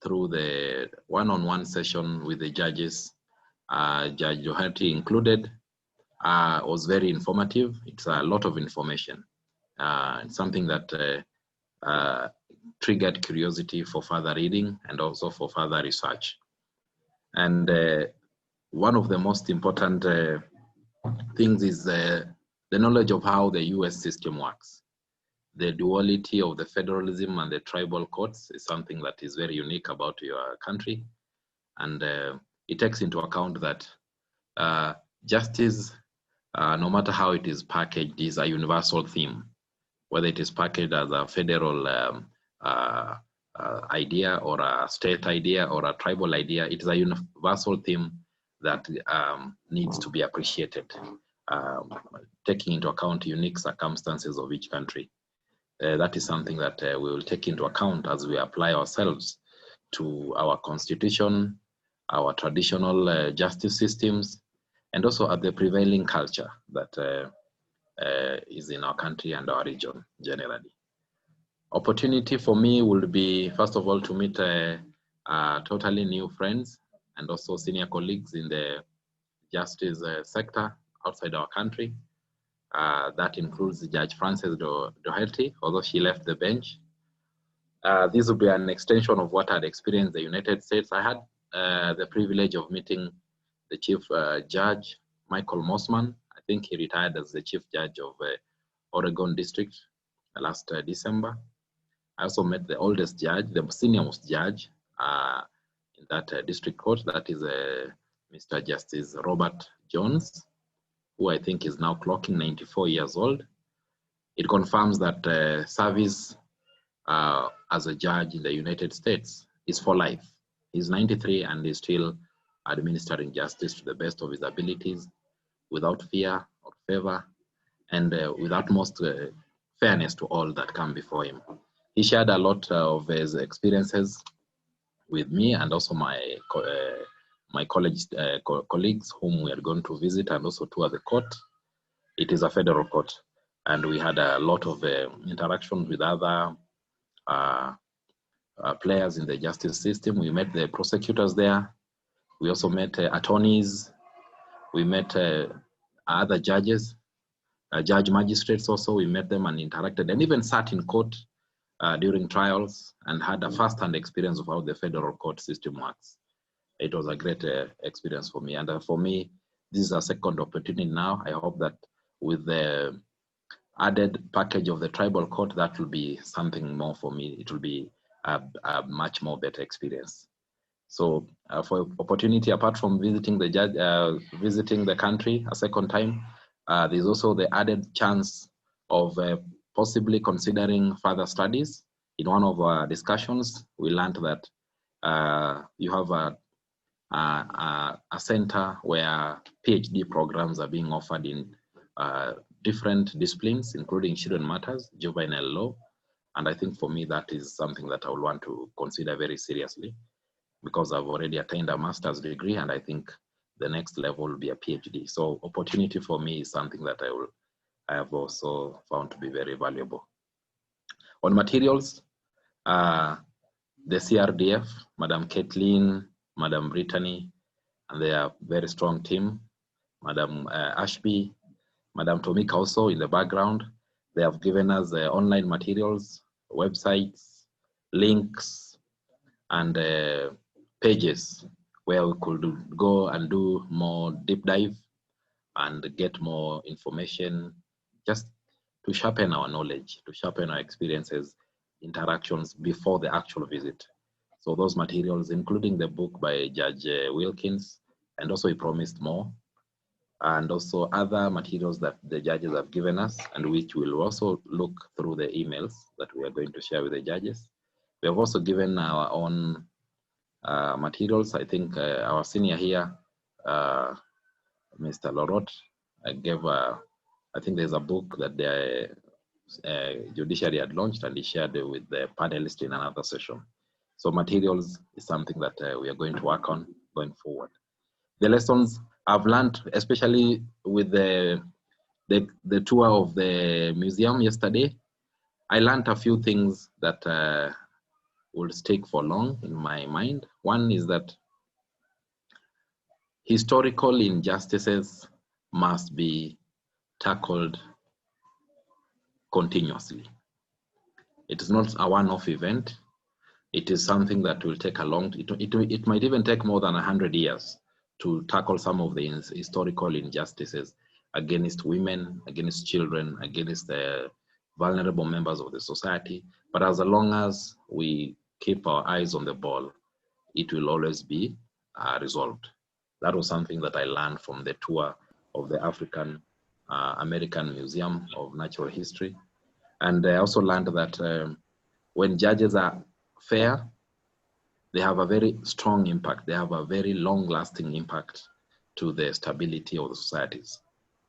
through the one-on-one session with the judges, Judge Dougherty included, was very informative. It's a lot of information. It's something that triggered curiosity for further reading and also for further research. And one of the most important things is the knowledge of how the US system works. The duality of the federalism and the tribal courts is something that is very unique about your country. And it takes into account that justice, no matter how it is packaged, is a universal theme. Whether it is packaged as a federal idea or a state idea or a tribal idea, it is a universal theme that needs to be appreciated, taking into account unique circumstances of each country. That is something that we will take into account as we apply ourselves to our constitution, our traditional justice systems, and also at the prevailing culture that is in our country and our region generally. Opportunity for me will be, first of all, to meet totally new friends and also senior colleagues in the justice sector outside our country. That includes Judge Frances Dougherty, although she left the bench. This will be an extension of what I'd experienced in the United States. I had the privilege of meeting the Chief Judge, Michael Mossman. I think he retired as the Chief Judge of Oregon District last December. I also met the oldest judge, the seniormost judge in that district court, that is Mr. Justice Robert Jones, who I think is now clocking 94 years old. It confirms that service as a judge in the United States is for life. He's 93 and is still administering justice to the best of his abilities, without fear or favor, and with utmost fairness to all that come before him. He shared a lot of his experiences with me and also my colleagues whom we are going to visit and also tour the court. It is a federal court, and we had a lot of interactions with other players in the justice system. We met the prosecutors there. We also met attorneys. We met other judges, judge magistrates also. We met them and interacted and even sat in court during trials and had a first-hand experience of how the federal court system works. It was a great experience for me. And for me, this is a second opportunity now. I hope that with the added package of the tribal court, that will be something more for me. It will be a much more better experience. So for opportunity, apart from visiting the judge, visiting the country a second time, there's also the added chance of possibly considering further studies. In one of our discussions, we learned that you have a center where PhD programs are being offered in different disciplines, including children matters, juvenile law. And I think for me, that is something that I would want to consider very seriously, because I've already attained a master's degree, and I think the next level will be a PhD. So opportunity for me is something that I have also found to be very valuable. On materials, the CRDF, Madam Kathleen, Madam Brittany, and their very strong team, Madam Ashby, Madam Tomika also in the background. They have given us online materials, websites, links, and pages where we could go and do more deep dive and get more information, just to sharpen our knowledge, to sharpen our experiences, interactions before the actual visit. So those materials, including the book by Judge Wilkins, and also he promised more, and also other materials that the judges have given us, and which we'll also look through the emails that we are going to share with the judges. We have also given our own materials. I think our senior here, Mr. Laurot, gave, I think there's a book that the judiciary had launched, and he shared it with the panelists in another session. So materials is something that we are going to work on going forward. The lessons I've learned, especially with the tour of the museum yesterday, I learned a few things that will stick for long in my mind. One is that historical injustices must be tackled continuously. It is not a one-off event. It is something that will take a long, it might even take more than 100 years to tackle some of the historical injustices against women, against children, against the vulnerable members of the society. But as long as we keep our eyes on the ball, it will always be resolved. That was something that I learned from the tour of the African American Museum of Natural History. And I also learned that when judges are fair, they have a very strong impact. They have a very long-lasting impact to the stability of the societies.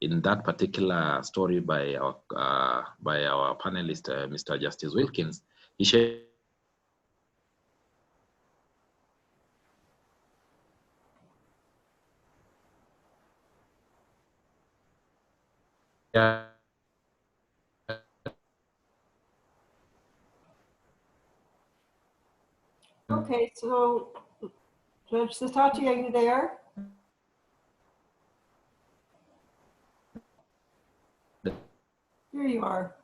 In that particular story by our panelist, Mr. Justice Wilkins, he shared Okay, so Judge Sitati, are you there? Here you are.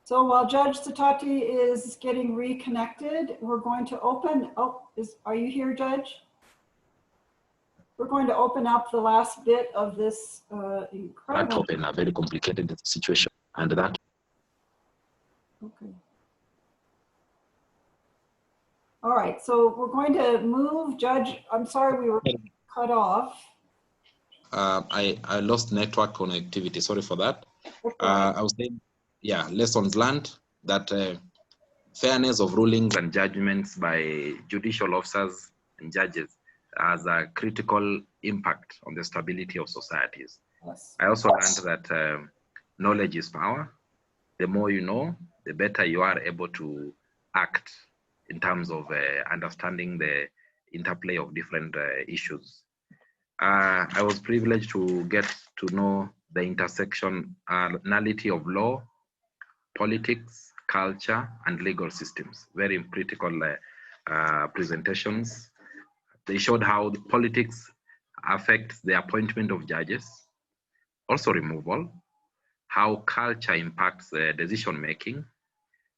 So while Judge Sitati is getting reconnected, we're going to open, are you here, Judge? We're going to open up the last bit of this incredible. in a very complicated situation, and that. Okay. All right, so we're going to move, Judge. I'm sorry we were cut off. I lost network connectivity. Sorry for that. Okay. I was saying, yeah, lessons learned that fairness of rulings and judgments by judicial officers and judges has a critical impact on the stability of societies. Yes. I also learned that knowledge is power. The more you know, the better you are able to act in terms of understanding the interplay of different issues. I was privileged to get to know the intersectionality of law, politics, culture, and legal systems. Very critical presentations. They showed how the politics affects the appointment of judges, also removal, how culture impacts decision making,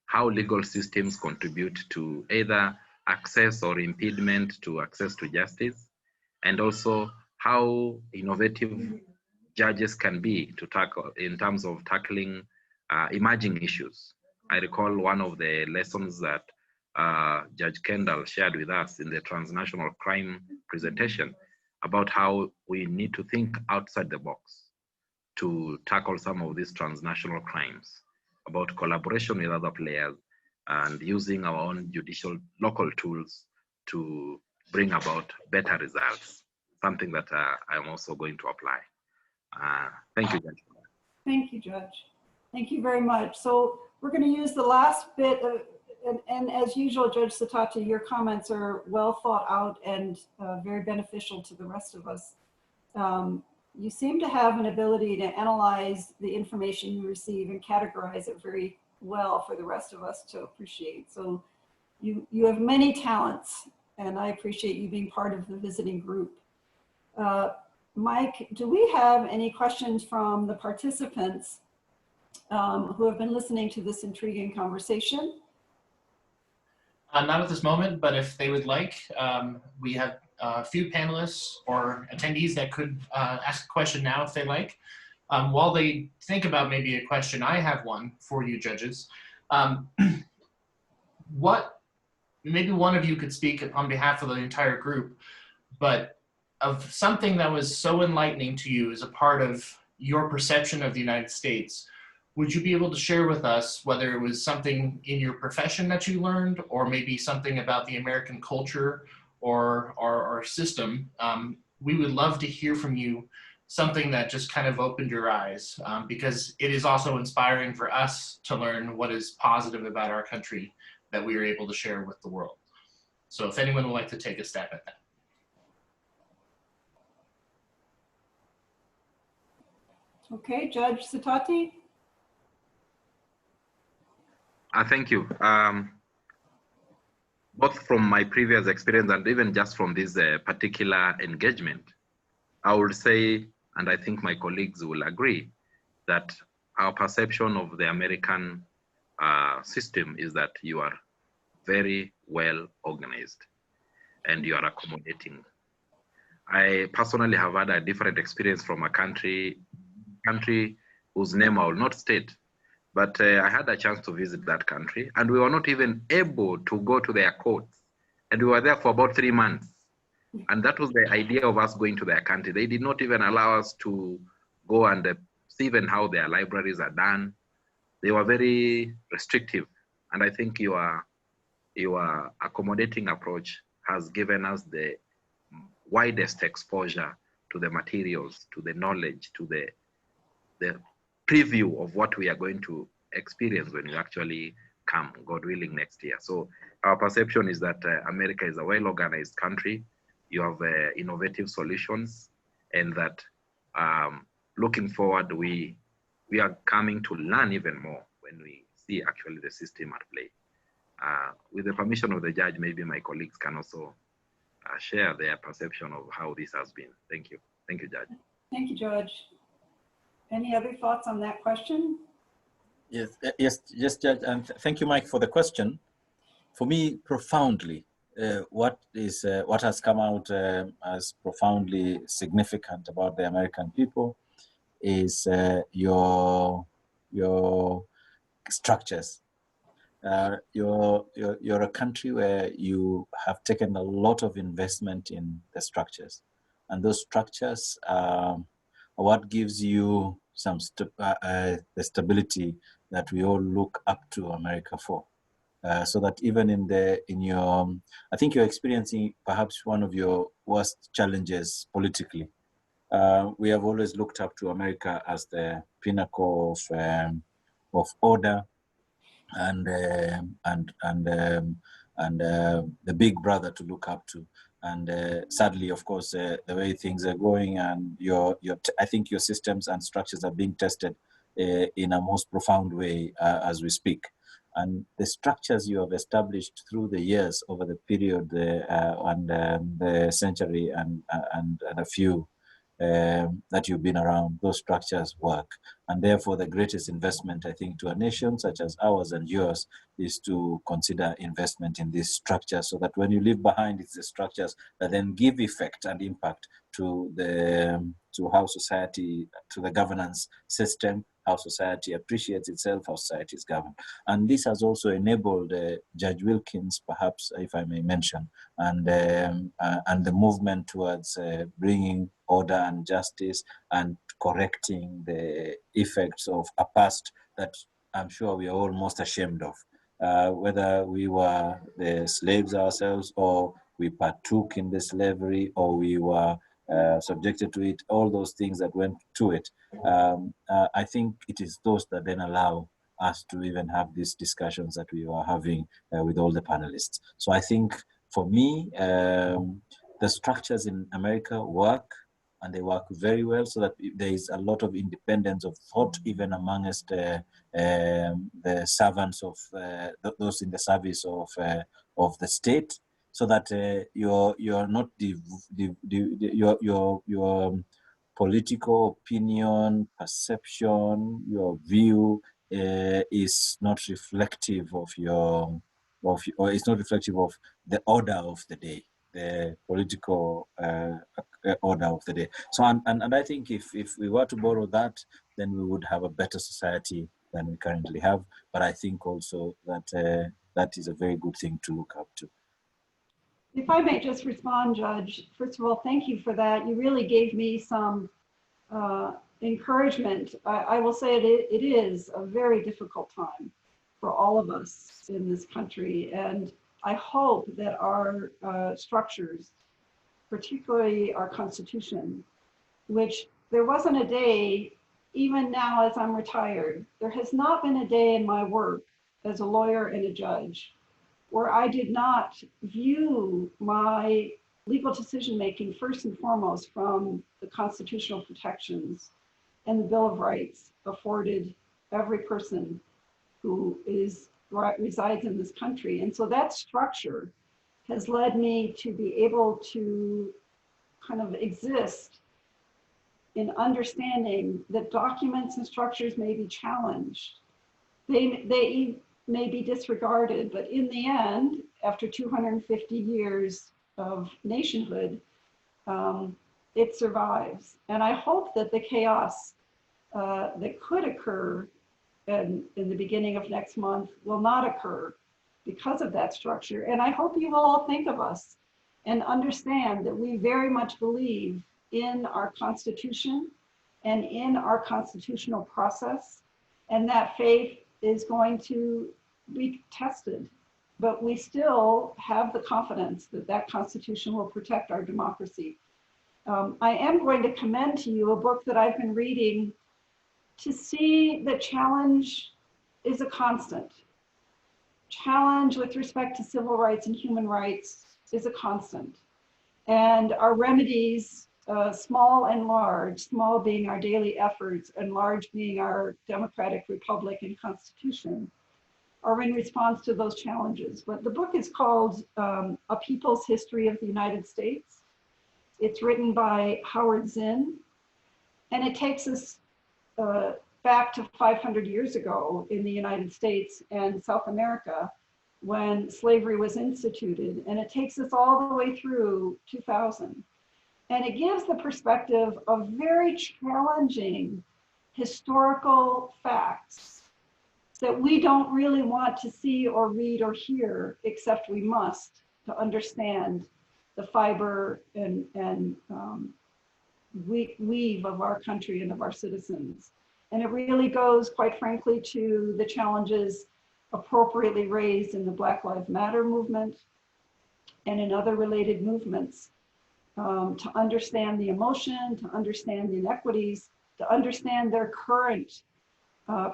how legal systems contribute to either access or impediment to access to justice, and also how innovative judges can be to tackle in terms of tackling emerging issues. I recall one of the lessons that Judge Kendall shared with us in the transnational crime presentation about how we need to think outside the box to tackle some of these transnational crimes, about collaboration with other players, and using our own judicial local tools to bring about better results, something that I'm also going to apply. Thank you, Judge. Thank you, Judge. Thank you very much. So we're going to use the last bit of, and as usual, Judge Sitati, your comments are well thought out and very beneficial to the rest of us. You seem to have an ability to analyze the information you receive and categorize it very well for the rest of us to appreciate. So you have many talents, and I appreciate you being part of the visiting group. Mike, do we have any questions from the participants who have been listening to this intriguing conversation? Not at this moment, but if they would like, we have a few panelists or attendees that could ask a question now if they like. While they think about maybe a question, I have one for you judges. Maybe one of you could speak on behalf of the entire group, but of something that was so enlightening to you as a part of your perception of the United States. Would you be able to share with us whether it was something in your profession that you learned, or maybe something about the American culture or our system? We would love to hear from you something that just kind of opened your eyes, because it is also inspiring for us to learn what is positive about our country that we are able to share with the world. So if anyone would like to take a stab at that. Okay, Judge Sitati. Thank you. Both from my previous experience and even just from this particular engagement, I would say, and I think my colleagues will agree, that our perception of the American system is that you are very well organized and you are accommodating. I personally have had a different experience from a country whose name I will not state, but I had a chance to visit that country, and we were not even able to go to their courts. And we were there for about 3 months. And that was the idea of us going to their country. They did not even allow us to go and see even how their libraries are done. They were very restrictive. And I think your accommodating approach has given us the widest exposure to the materials, to the knowledge, to the preview of what we are going to experience when we actually come, God willing, next year. So our perception is that America is a well-organized country. You have innovative solutions, and that looking forward, we are coming to learn even more when we see actually the system at play. With the permission of the judge, maybe my colleagues can also share their perception of how this has been. Thank you. Thank you, Judge. Thank you, Judge. Any other thoughts on that question? Yes, Judge, and thank you, Mike, for the question. For me, profoundly, what has come out as profoundly significant about the American people is your structures. You're a country where you have taken a lot of investment in the structures, and those structures are what gives you some the stability that we all look up to America for. So that even I think you're experiencing perhaps one of your worst challenges politically. We have always looked up to America as the pinnacle of order and the big brother to look up to. And sadly, of course, the way things are going, and I think your systems and structures are being tested in a most profound way as we speak. And the structures you have established through the years over the period and the century and a few that you've been around, those structures work. And therefore, the greatest investment, I think, to a nation such as ours and yours is to consider investment in these structures, so that when you leave behind, it's the structures that then give effect and impact to how society, to the governance system, how society appreciates itself, how society is governed. And this has also enabled Judge Wilkins, perhaps, if I may mention, and the movement towards bringing order and justice and correcting the effects of a past that I'm sure we are all most ashamed of. whether we were the slaves ourselves or we partook in the slavery or we were subjected to it, all those things that went to it. I think it is those that then allow us to even have these discussions that we are having with all the panelists. So I think for me, the structures in America work, and they work very well, so that there is a lot of independence of thought even amongst the servants of those in the service of the state, so that you're not your political opinion, perception, your view is not reflective of or it's not reflective of the order of the day, the political order of the day. So, and I think if we were to borrow that, then we would have a better society than we currently have. But I think also that that is a very good thing to look up to. If I may just respond, Judge, first of all, thank you for that. You really gave me some encouragement. I will say it is a very difficult time for all of us in this country. And I hope that our structures, particularly our Constitution, which there wasn't a day, even now as I'm retired, there has not been a day in my work as a lawyer and a judge where I did not view my legal decision-making first and foremost from the constitutional protections and the Bill of Rights afforded every person who resides in this country. And so that structure has led me to be able to kind of exist in understanding that documents and structures may be challenged. They may be disregarded, but in the end, after 250 years of nationhood, it survives. And I hope that the chaos that could occur in the beginning of next month will not occur because of that structure. And I hope you will all think of us and understand that we very much believe in our Constitution and in our constitutional process, and that faith is going to be tested. But we still have the confidence that that Constitution will protect our democracy. I am going to commend to you a book that I've been reading to see that challenge is a constant. Challenge with respect to civil rights and human rights is a constant. And our remedies, small and large, small being our daily efforts and large being our democratic republic and constitution, are in response to those challenges. But the book is called A People's History of the United States. It's written by Howard Zinn, and it takes us back to 500 years ago in the United States and South America when slavery was instituted, and it takes us all the way through 2000. And it gives the perspective of very challenging historical facts that we don't really want to see or read or hear, except we must, to understand the fiber and weave of our country and of our citizens. And it really goes, quite frankly, to the challenges appropriately raised in the Black Lives Matter movement and in other related movements, to understand the emotion, to understand the inequities, to understand their current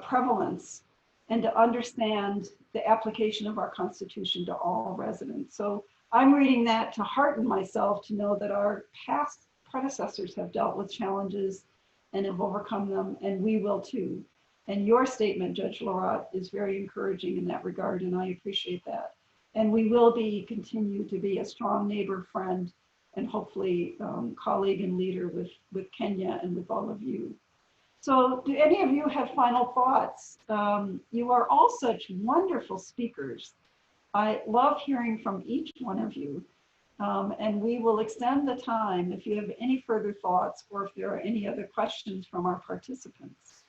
prevalence, and to understand the application of our Constitution to all residents. So I'm reading that to hearten myself to know that our past predecessors have dealt with challenges and have overcome them, and we will too. And your statement, Judge Laurot, is very encouraging in that regard, and I appreciate that. And we will continue to be a strong neighbor, friend, and hopefully colleague and leader with Kenya and with all of you. So do any of you have final thoughts? You are all such wonderful speakers. I love hearing from each one of you. And we will extend the time if you have any further thoughts or if there are any other questions from our participants.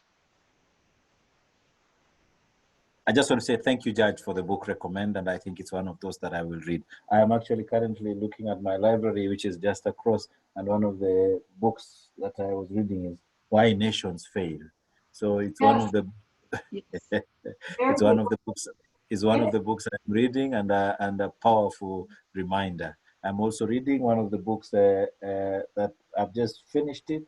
I just want to say thank you, Judge, for the book recommend, and I think it's one of those that I will read. I am actually currently looking at my library, which is just across, and one of the books that I was reading is Why Nations Fail. So it's one of the it's is one of the books I'm reading, and a powerful reminder. I'm also reading one of the books that I've just finished it.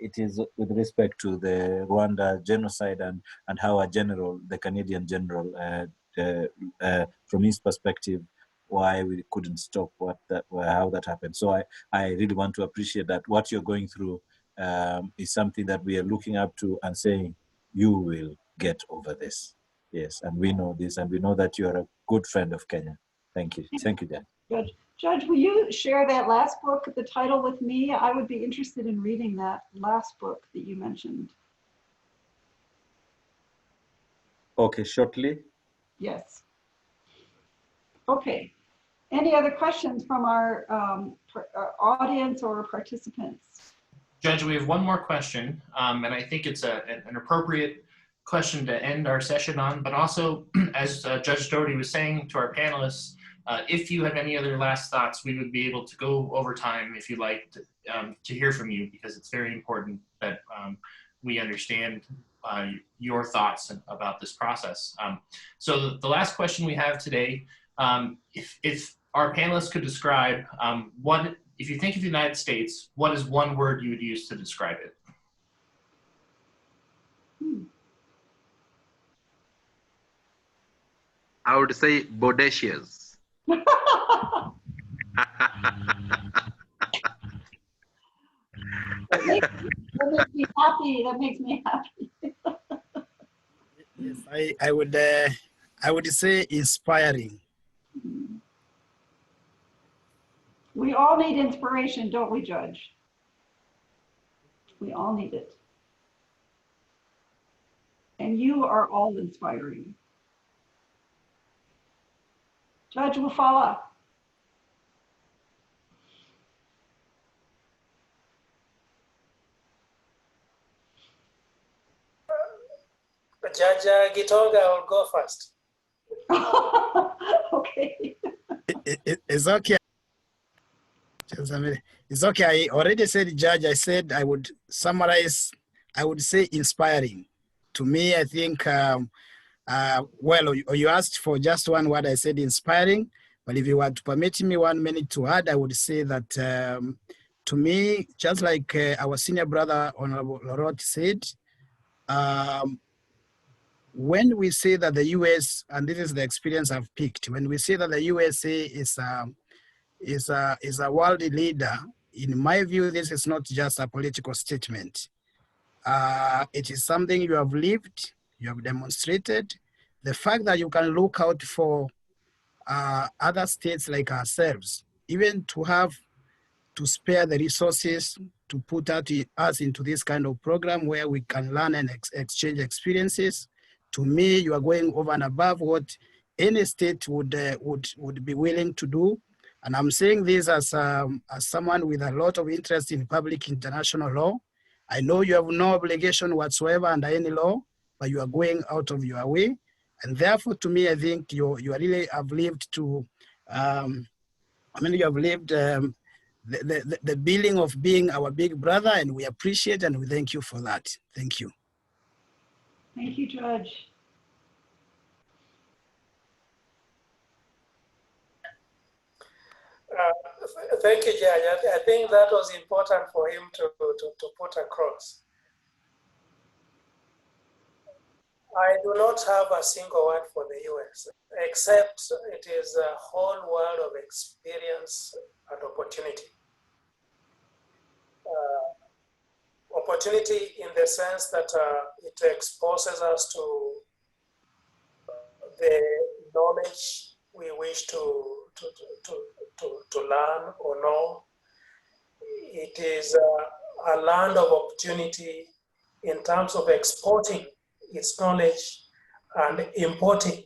It is with respect to the Rwanda genocide and how a general, the Canadian general, from his perspective, why we couldn't stop how that happened. So I really want to appreciate that what you're going through is something that we are looking up to and saying, you will get over this. Yes, and we know this, and we know that you are a good friend of Kenya. Thank you. Thank you, Judge. Judge, will you share that last book, the title, with me? I would be interested in reading that last book that you mentioned. Okay, shortly. Yes. Okay. Any other questions from our audience or participants? Judge, we have one more question, and I think it's an appropriate question to end our session on, but also, as Judge Dougherty was saying to our panelists, if you have any other last thoughts, we would be able to go over time if you'd like to hear from you, because it's very important that we understand your thoughts about this process. So the last question we have today, if our panelists could describe if you think of the United States, what is one word you would use to describe it? I would say bodacious. That makes me happy. That makes me happy. Yes, I would say inspiring. We all need inspiration, don't we, Judge? We all need it. And you are all inspiring. Judge Wafala. Judge Gitonga will go first. Okay. It's okay. It's okay. I already said, Judge. I said I would summarize. I would say inspiring. To me, I think, well, you asked for just one word. I said inspiring. But if you were to permit me 1 minute to add, I would say that to me, just like our senior brother, Honorable Laurot, said, when we say that the US, and this is the experience I've picked, when we say that the USA is a world leader, in my view, this is not just a political statement. It is something you have lived, you have demonstrated. The fact that you can look out for other states like ourselves, even to spare the resources to put us into this kind of program where we can learn and exchange experiences. To me, you are going over and above what any state would be willing to do. And I'm saying this as someone with a lot of interest in public international law. I know you have no obligation whatsoever under any law, but you are going out of your way. And therefore, to me, I think you really have lived to, you have lived the billing of being our big brother, and we appreciate and we thank you for that. Thank you. Thank you, Judge. Thank you, Judge. I think that was important for him to put across. I do not have a single word for the US, except it is a whole world of experience and opportunity. Opportunity in the sense that it exposes us to the knowledge we wish to learn or know. It is a land of opportunity in terms of exporting its knowledge and importing,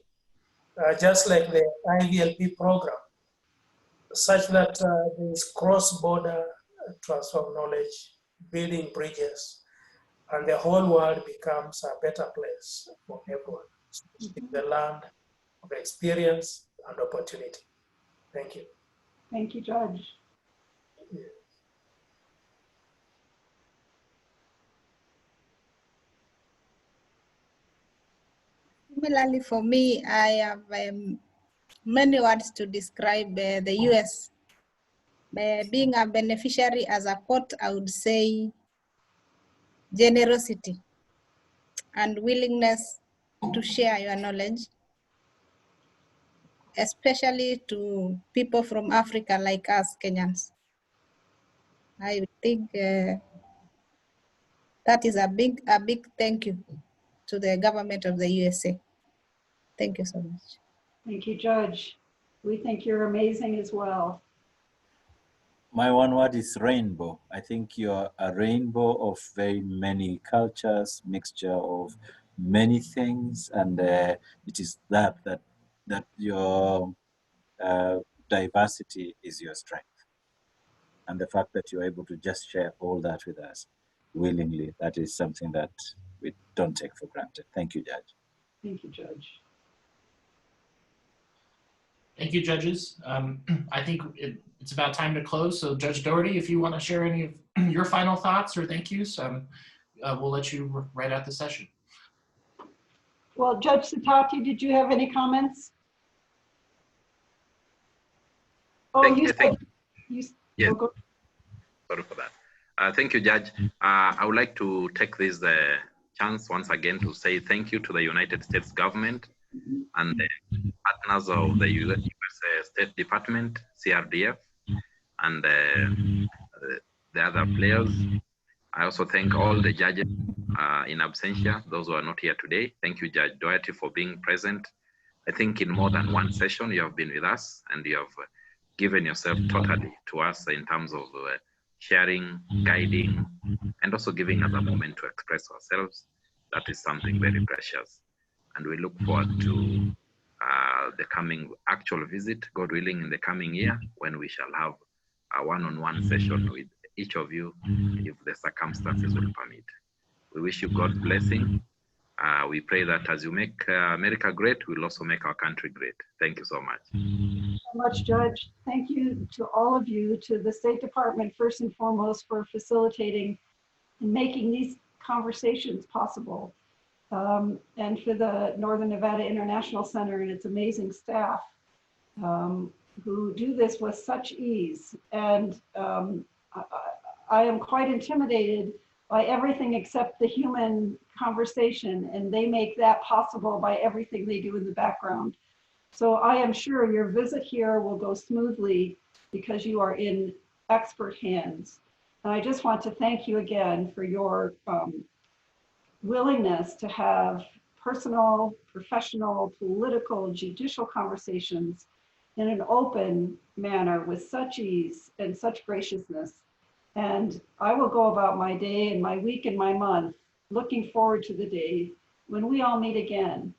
just like the IVLP program, such that there is cross-border transfer of knowledge, building bridges, and the whole world becomes a better place for everyone. It's the land of experience and opportunity. Thank you. Thank you, Judge. Yeah. Similarly, for me, I have many words to describe the US. Being a beneficiary as a court, I would say generosity and willingness to share your knowledge, especially to people from Africa like us, Kenyans. I think that is a big thank you to the government of the USA. Thank you so much. Thank you, Judge. We think you're amazing as well. My one word is rainbow. I think you're a rainbow of very many cultures, mixture of many things, and it is that your diversity is your strength. And the fact that you're able to just share all that with us willingly, that is something that we don't take for granted. Thank you, Judge. Thank you, Judge. Thank you, judges. I think it's about time to close. So Judge Dougherty, if you want to share any of your final thoughts or thank yous, we'll let you write out the session. Well, Judge Sitati, did you have any comments? Oh, Yes. Sorry for that. Thank you, Judge. I would like to take this chance once again to say thank you to the United States government and the partners of the US State Department, CRDF, and the other players. I also thank all the judges in absentia, those who are not here today. Thank you, Judge Dougherty, for being present. I think in more than one session you have been with us and you have given yourself totally to us in terms of sharing, guiding, and also giving us a moment to express ourselves. That is something very precious. And we look forward to the coming actual visit, God willing, in the coming year, when we shall have a one-on-one session with each of you, if the circumstances will permit. We wish you God's blessing. We pray that as you make America great, we'll also make our country great. Thank you so much. So much, Judge. Thank you to all of you, to the State Department, first and foremost, for facilitating and making these conversations possible. And for the Northern Nevada International Center and its amazing staff who do this with such ease. And I am quite intimidated by everything except the human conversation, and they make that possible by everything they do in the background. So I am sure your visit here will go smoothly because you are in expert hands. And I just want to thank you again for your willingness to have personal, professional, political, judicial conversations in an open manner with such ease and such graciousness. And I will go about my day and my week and my month looking forward to the day when we all meet again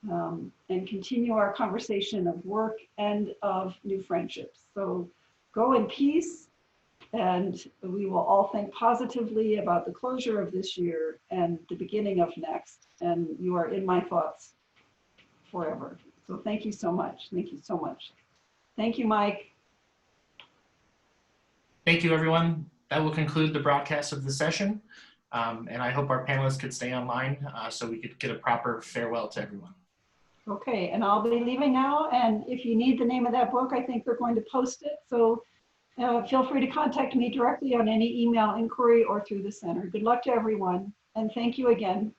and continue our conversation of work and of new friendships. So go in peace, and we will all think positively about the closure of this year and the beginning of next. And you are in my thoughts forever. So thank you so much. Thank you so much. Thank you, Mike. Thank you, everyone. That will conclude the broadcast of the session. And I hope our panelists could stay online so we could get a proper farewell to everyone. Okay, and I'll be leaving now. And if you need the name of that book, I think they're going to post it. So feel free to contact me directly on any email inquiry or through the center. Good luck to everyone. And thank you again.